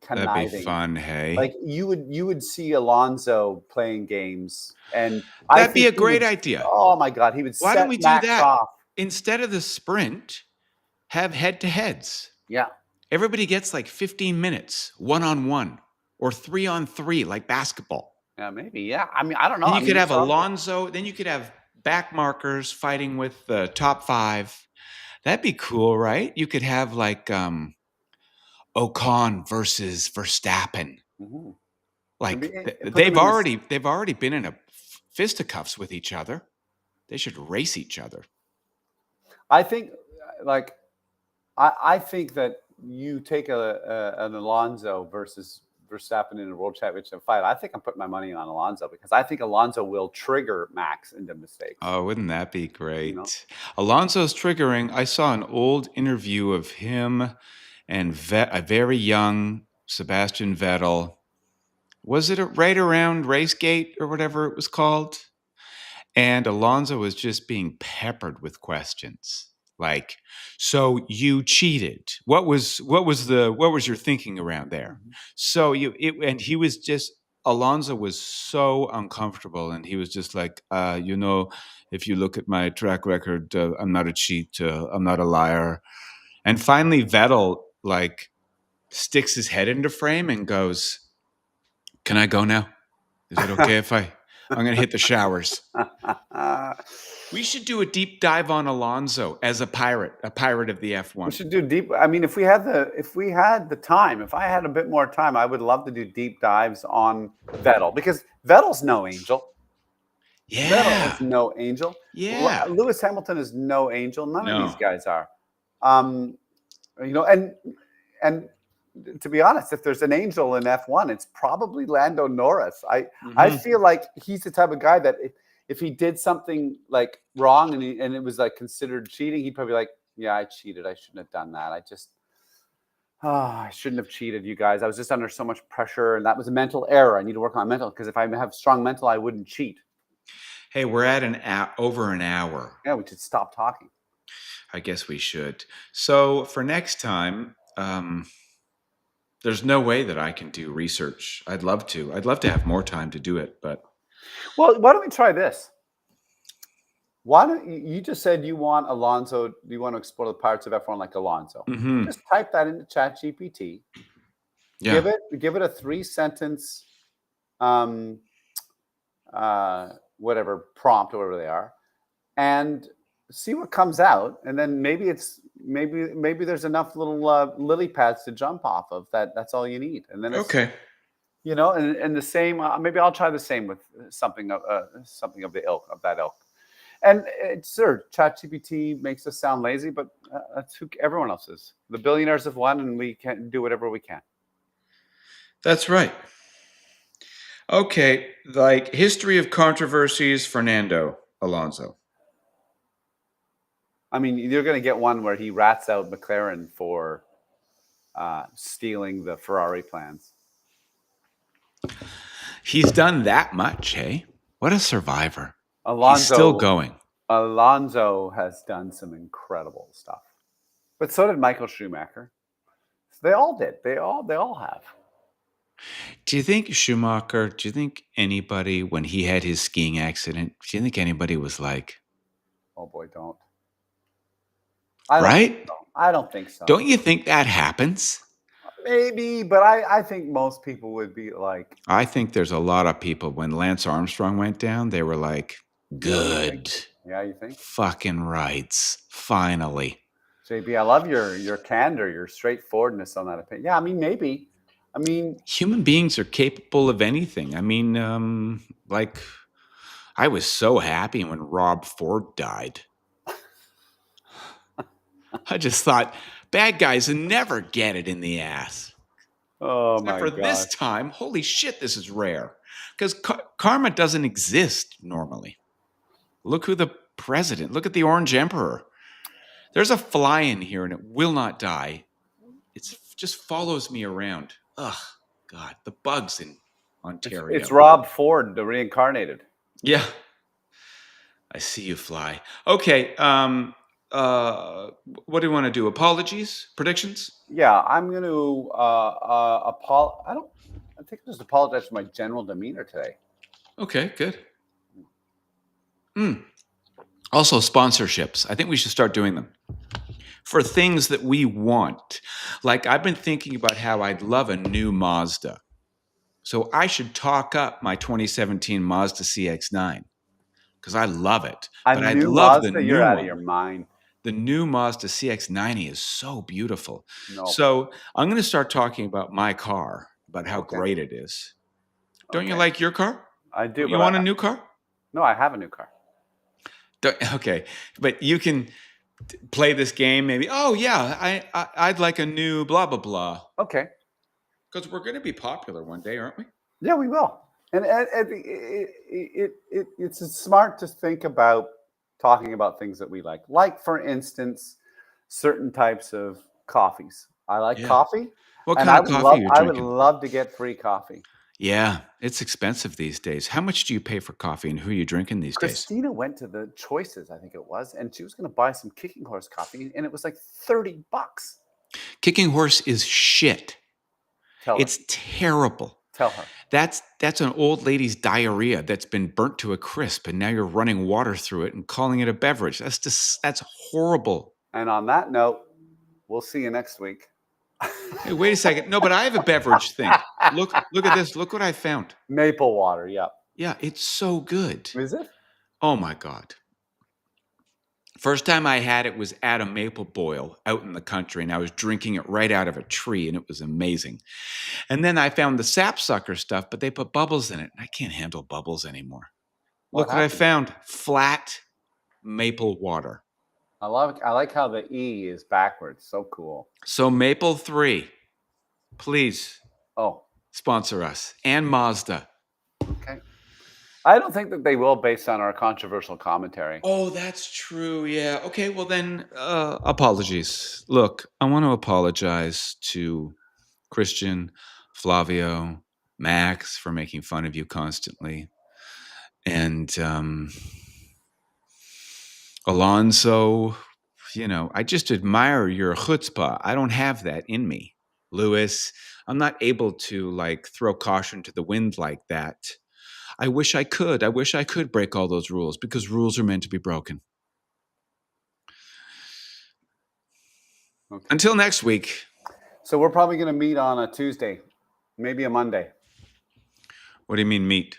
Speaker 1: That'd be
Speaker 2: conniving.
Speaker 1: fun, hey?
Speaker 2: Like you would see Alonso playing games, and I
Speaker 1: That'd be
Speaker 2: think
Speaker 1: a
Speaker 2: he would.
Speaker 1: great idea.
Speaker 2: Oh my God, he would
Speaker 1: Why don't
Speaker 2: set
Speaker 1: we do
Speaker 2: Max
Speaker 1: that?
Speaker 2: off.
Speaker 1: Instead of the sprint, have head-to-heads.
Speaker 2: Yeah.
Speaker 1: Everybody gets like 15 minutes, 1-on-1, or 3-on-3, like basketball.
Speaker 2: Yeah, maybe. Yeah. I mean, I don't know.
Speaker 1: Then
Speaker 2: I
Speaker 1: you
Speaker 2: mean,
Speaker 1: could have Alonso. Then you could have back markers fighting with the top 5. That'd be cool, right? You could have like Ocon versus Verstappen.
Speaker 2: Mm-hmm.
Speaker 1: Like
Speaker 2: Put them
Speaker 1: they've
Speaker 2: in this.
Speaker 1: already been in a fisticuffs with each other. They should race each other.
Speaker 2: I think, like, I think that you take an Alonso versus Verstappen in a world championship fight. I think I'm putting my money on Alonso because I think Alonso will trigger Max into mistakes.
Speaker 1: Oh, wouldn't that be great? Alonso's triggering. I saw an old interview of him and a very young Sebastian Vettel. Was it right around Racegate or whatever it was called? And Alonso was just being peppered with questions. Like, so you cheated. What was your thinking around there?
Speaker 2: Mm-hmm.
Speaker 1: So and he was just Alonso was so uncomfortable, and he was just like, if you look at my track record, I'm not a cheat. I'm not a liar. And finally, Vettel like sticks his head into frame and goes, "Can I go now? Is it okay if I'm going to hit the showers?" We should do a deep dive on Alonso as a pirate of the F1.
Speaker 2: We should do deep. I mean, if we had the time, if I had a bit more time, I would love to do deep dives on Vettel because Vettel's no angel.
Speaker 1: Yeah.
Speaker 2: Vettel is no angel.
Speaker 1: Yeah.
Speaker 2: Lewis Hamilton is no angel. None of these guys are. And to be honest, if there's an angel in F1, it's probably Lando Norris. I feel like he's the type of guy that if he did something like wrong and it was like considered cheating, he'd probably be like, yeah, I cheated. I shouldn't have done that. I shouldn't have cheated, you guys. I was just under so much pressure, and that was a mental error. I need to work on mental because if I have strong mental, I wouldn't cheat.
Speaker 1: Hey, we're at over an hour.
Speaker 2: Yeah, we should stop talking.
Speaker 1: I guess we should. So for next time, there's no way that I can do research. I'd love to. I'd love to have more time to do it, but.
Speaker 2: Well, why don't we try this? Why don't you just said you want Alonso? You want to explore the parts of F1 like Alonso?
Speaker 1: Mm-hmm.
Speaker 2: Just type that into ChatGPT.
Speaker 1: Yeah.
Speaker 2: Give it a 3-sentence, whatever prompt or whatever they are, and see what comes out. And then maybe there's enough little lily pads to jump off of. That's all you need. And then
Speaker 1: okay.
Speaker 2: And the same. Maybe I'll try the same with something of that ilk. And sure, ChatGPT makes us sound lazy, but that's who everyone else is. The billionaires have won, and we can do whatever we can.
Speaker 1: That's right. Okay, like history of controversies, Fernando Alonso.
Speaker 2: I mean, you're going to get one where he rats out McLaren for stealing the Ferrari plans.
Speaker 1: He's done that much, hey? What a survivor.
Speaker 2: Alonso,
Speaker 1: he's still going.
Speaker 2: Alonso has done some incredible stuff. But so did Michael Schumacher. They all did. They all have.
Speaker 1: Do you think anybody, when he had his skiing accident, do you think anybody was like,
Speaker 2: oh boy, don't.
Speaker 1: Right?
Speaker 2: I don't think so.
Speaker 1: Don't you think that happens?
Speaker 2: Maybe, but I think most people would be like.
Speaker 1: I think there's a lot of people, when Lance Armstrong went down, they were like, good.
Speaker 2: Yeah, you think?
Speaker 1: Fucking rights. Finally.
Speaker 2: JB, I love your candor, your straightforwardness on that opinion. Yeah, I mean, maybe. I mean,
Speaker 1: human beings are capable of anything. I mean, I was so happy when Rob Ford died. I just thought bad guys never get it in the ass.
Speaker 2: Oh
Speaker 1: Except
Speaker 2: my
Speaker 1: for this
Speaker 2: gosh.
Speaker 1: time, holy shit, this is rare. Because karma doesn't exist normally. Look who the president, look at the Orange Emperor. There's a fly in here and it will not die. It just follows me around. Ugh, God, the bugs in
Speaker 2: It's
Speaker 1: Ontario.
Speaker 2: Rob Ford, the reincarnated.
Speaker 1: Yeah, I see you fly. Okay, what do you want to do? Apologies? Predictions?
Speaker 2: Yeah, I'm going to I think I just apologize for my general demeanor today.
Speaker 1: Okay, good. Also, sponsorships. I think we should start doing them for things that we want. Like, I've been thinking about how I'd love a new Mazda. So I should talk up my 2017 Mazda CX-9 because I love it.
Speaker 2: A
Speaker 1: But I'd
Speaker 2: new
Speaker 1: love the
Speaker 2: Mazda? You're
Speaker 1: new
Speaker 2: out of your
Speaker 1: one.
Speaker 2: mind.
Speaker 1: The new Mazda CX-90 is so beautiful.
Speaker 2: No.
Speaker 1: So I'm going to start talking about my car, about how
Speaker 2: Okay.
Speaker 1: great it is. Don't you
Speaker 2: Okay.
Speaker 1: like your car?
Speaker 2: I do,
Speaker 1: Don't you
Speaker 2: but
Speaker 1: want a new car?
Speaker 2: no, I have a new car.
Speaker 1: Okay, but you can play this game maybe. Oh yeah, I'd like a new blah blah blah
Speaker 2: Okay.
Speaker 1: because we're going to be popular one day, aren't we?
Speaker 2: Yeah, we will. And it's smart to think about talking about things that we like. Like, for instance, certain types of coffees. I like
Speaker 1: Yeah.
Speaker 2: coffee,
Speaker 1: What
Speaker 2: and
Speaker 1: kind of coffee are you
Speaker 2: I would
Speaker 1: drinking?
Speaker 2: love to get free coffee.
Speaker 1: Yeah, it's expensive these days. How much do you pay for coffee, and who are you drinking these days?
Speaker 2: Christina went to the Choices, I think it was, and she was going to buy some Kicking Horse coffee, and it was like $30.
Speaker 1: Kicking Horse is shit.
Speaker 2: Tell her.
Speaker 1: It's terrible.
Speaker 2: Tell her.
Speaker 1: That's an old lady's diarrhea that's been burnt to a crisp, and now you're running water through it and calling it a beverage. That's horrible.
Speaker 2: And on that note, we'll see you next week.
Speaker 1: Hey, wait a second. No, but I have a beverage thing. Look at this. Look what I found.
Speaker 2: Maple water, yeah.
Speaker 1: Yeah, it's so good.
Speaker 2: Is it?
Speaker 1: Oh my God. First time I had it was at a maple boil out in the country, and I was drinking it right out of a tree, and it was amazing. And then I found the sapsucker stuff, but they put bubbles in it. I can't handle bubbles anymore.
Speaker 2: What
Speaker 1: Look what I
Speaker 2: happened?
Speaker 1: found. Flat maple water.
Speaker 2: I like how the E is backwards. So cool.
Speaker 1: So Maple 3, please
Speaker 2: Oh,
Speaker 1: sponsor us. And Mazda.
Speaker 2: okay. I don't think that they will, based on our controversial commentary.
Speaker 1: Oh, that's true. Yeah. Okay. Well, then, apologies. Look, I want to apologize to Christian, Flavio, Max for making fun of you constantly, and Alonso. You know, I just admire your chutzpah. I don't have that in me. Lewis, I'm not able to like throw caution to the wind like that. I wish I could. I wish I could break all those rules because rules are meant to be broken.
Speaker 2: Okay.
Speaker 1: Until next week.
Speaker 2: So we're probably going to meet on a Tuesday, maybe a Monday.
Speaker 1: What do you mean meet?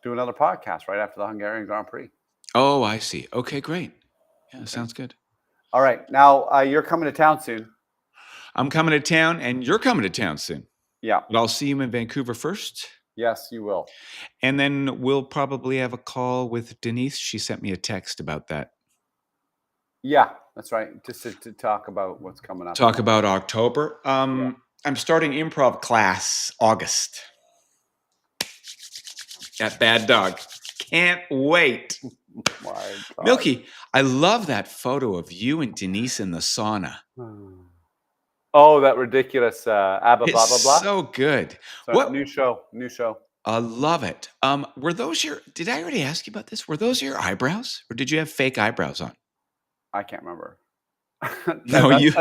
Speaker 2: Do another podcast right after the Hungarian Grand Prix.
Speaker 1: Oh, I see. Okay, great. Yeah, sounds good.
Speaker 2: All right. Now, you're coming to town soon.
Speaker 1: I'm coming to town, and you're coming to town soon.
Speaker 2: Yeah.
Speaker 1: But I'll see you in Vancouver first.
Speaker 2: Yes, you will.
Speaker 1: And then we'll probably have a call with Denise. She sent me a text about that.
Speaker 2: Yeah, that's right. Just to talk about what's coming up.
Speaker 1: Talk about October. I'm starting improv class August at Bad Dog. Can't wait.
Speaker 2: My God.
Speaker 1: Milky, I love that photo of you and Denise in the sauna.
Speaker 2: Oh, that ridiculous ABBA blah, blah,
Speaker 1: It's
Speaker 2: blah.
Speaker 1: so good.
Speaker 2: So,
Speaker 1: What?
Speaker 2: New show.
Speaker 1: I love it. Were those did I already ask you about this? Were those your eyebrows or did you have fake eyebrows on?
Speaker 2: I can't remember.
Speaker 1: No, you'd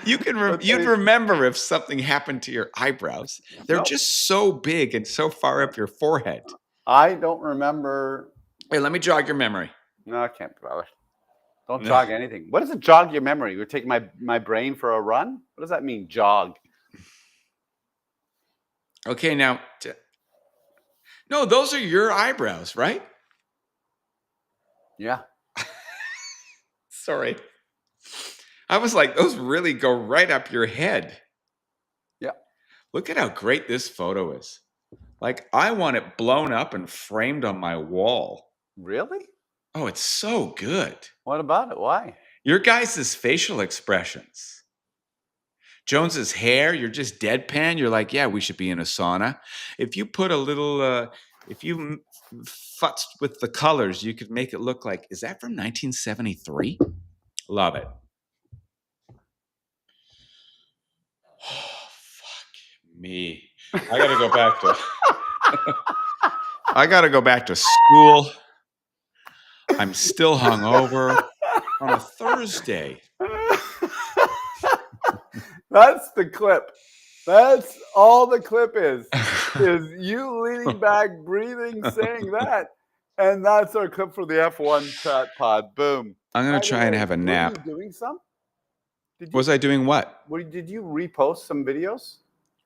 Speaker 2: That's
Speaker 1: remember if something happened to your eyebrows. They're
Speaker 2: Nope.
Speaker 1: just so big and so far up your forehead.
Speaker 2: I don't remember.
Speaker 1: Hey, let me jog your memory.
Speaker 2: No, I can't bother. Don't
Speaker 1: No.
Speaker 2: jog anything. What does it jog your memory? You're taking my brain for a run? What does that mean, jog?
Speaker 1: Okay, now. No, those are your eyebrows, right?
Speaker 2: Yeah.
Speaker 1: Sorry. I was like, those really go right up your head.
Speaker 2: Yeah.
Speaker 1: Look at how great this photo is. Like, I want it blown up and framed on my wall.
Speaker 2: Really?
Speaker 1: Oh, it's so good.
Speaker 2: What about it? Why?
Speaker 1: Your guys' facial expressions. Jones's hair, you're just deadpan. You're like, yeah, we should be in a sauna. If you put a little, if you futzed with the colors, you could make it look like, is that from 1973? Love it. Oh, fuck me. I got to go back to. I got to go back to school. I'm still hungover on a Thursday.
Speaker 2: That's the clip. That's all the clip is you leaning back, breathing, saying that. And that's our clip for the F1 chat pod. Boom.
Speaker 1: I'm going
Speaker 2: By
Speaker 1: to
Speaker 2: the
Speaker 1: try and
Speaker 2: way,
Speaker 1: have a
Speaker 2: were
Speaker 1: nap.
Speaker 2: you doing some? Did you,
Speaker 1: Was I doing what?
Speaker 2: did you repost some videos?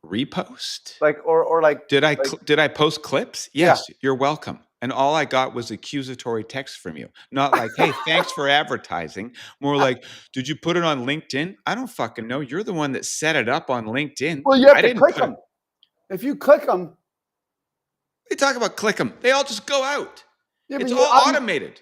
Speaker 1: Repost?
Speaker 2: Like, or like,
Speaker 1: Did I
Speaker 2: like,
Speaker 1: did I post clips? Yes, you're welcome. And all I got was accusatory text from you. Not like, "Hey, thanks for advertising." More like, "Did you put it on LinkedIn?" I don't fucking know. You're the one that set it up on LinkedIn.
Speaker 2: well, you have
Speaker 1: I
Speaker 2: to
Speaker 1: didn't
Speaker 2: click
Speaker 1: put it.
Speaker 2: them. If you click them,
Speaker 1: They talk about click them. They all just go out.
Speaker 2: yeah,
Speaker 1: It's all automated.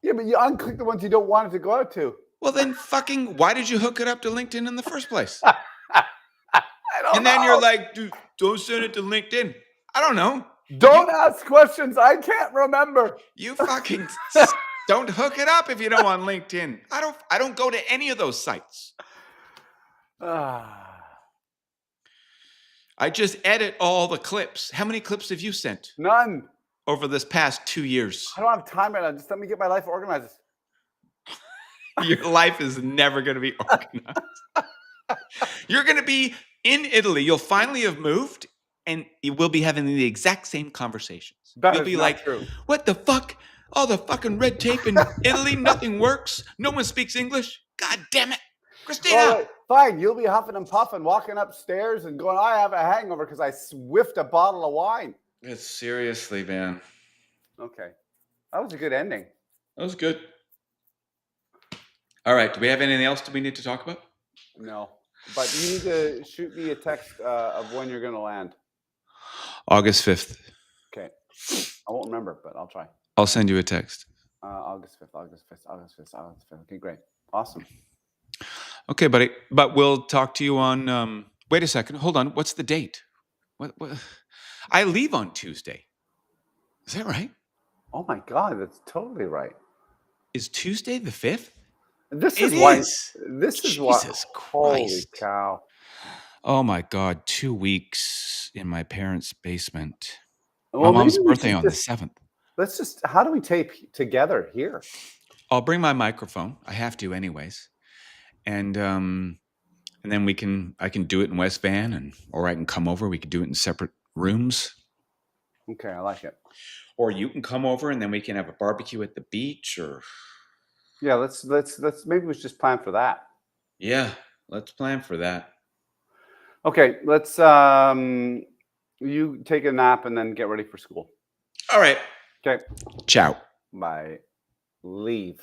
Speaker 2: but you unclick the ones you don't want it to go out to.
Speaker 1: Well, then fucking why did you hook it up to LinkedIn in the first place?
Speaker 2: I don't
Speaker 1: And
Speaker 2: know.
Speaker 1: then you're like, "Dude, don't send it to LinkedIn." I don't know.
Speaker 2: Don't ask questions. I can't remember.
Speaker 1: You fucking don't hook it up if you don't want LinkedIn. I don't go to any of those sites. I just edit all the clips. How many clips have you sent
Speaker 2: None.
Speaker 1: over this past 2 years?
Speaker 2: I don't have time right now. Just let me get my life organized.
Speaker 1: Your life is never going to be organized. You're going to be in Italy. You'll finally have moved, and you will be having the exact same conversations.
Speaker 2: That
Speaker 1: You'll
Speaker 2: is
Speaker 1: be
Speaker 2: not
Speaker 1: like,
Speaker 2: true.
Speaker 1: what the fuck? All the fucking red tape in Italy, nothing works. No one speaks English. God damn it. Christina.
Speaker 2: All right, fine. You'll be huffing and puffing, walking upstairs and going, I have a hangover because I whiffed a bottle of wine.
Speaker 1: It's seriously, man.
Speaker 2: Okay. That was a good ending.
Speaker 1: That was good. All right. Do we have anything else that we need to talk about?
Speaker 2: No. But you need to shoot me a text of when you're going to land.
Speaker 1: August 5th.
Speaker 2: Okay. I won't remember, but I'll try.
Speaker 1: I'll send you a text.
Speaker 2: August 5th, August 5th, August 5th, August 5th. Okay, great. Awesome.
Speaker 1: Okay, buddy. But we'll talk to you on, wait a second. Hold on. What's the date? What? I leave on Tuesday. Is that right?
Speaker 2: Oh my God, that's totally right.
Speaker 1: Is Tuesday the 5th?
Speaker 2: This
Speaker 1: It
Speaker 2: is why.
Speaker 1: is.
Speaker 2: This is
Speaker 1: Jesus
Speaker 2: why. Holy
Speaker 1: Christ.
Speaker 2: cow.
Speaker 1: Oh my God. 2 weeks in my parents' basement.
Speaker 2: Well,
Speaker 1: My mom's
Speaker 2: maybe we
Speaker 1: birthday
Speaker 2: should
Speaker 1: on the 7th.
Speaker 2: Let's just, how do we tape together here?
Speaker 1: I'll bring my microphone. I have to anyways. And then I can do it in West Van, or I can come over. We could do it in separate rooms.
Speaker 2: Okay, I like it.
Speaker 1: Or you can come over and then we can have a barbecue at the beach, or
Speaker 2: yeah, let's maybe we should just plan for that.
Speaker 1: Yeah, let's plan for that.
Speaker 2: Okay, let's you take a nap and then get ready for school.
Speaker 1: All right.
Speaker 2: Okay.
Speaker 1: Ciao.
Speaker 2: Bye. Leave.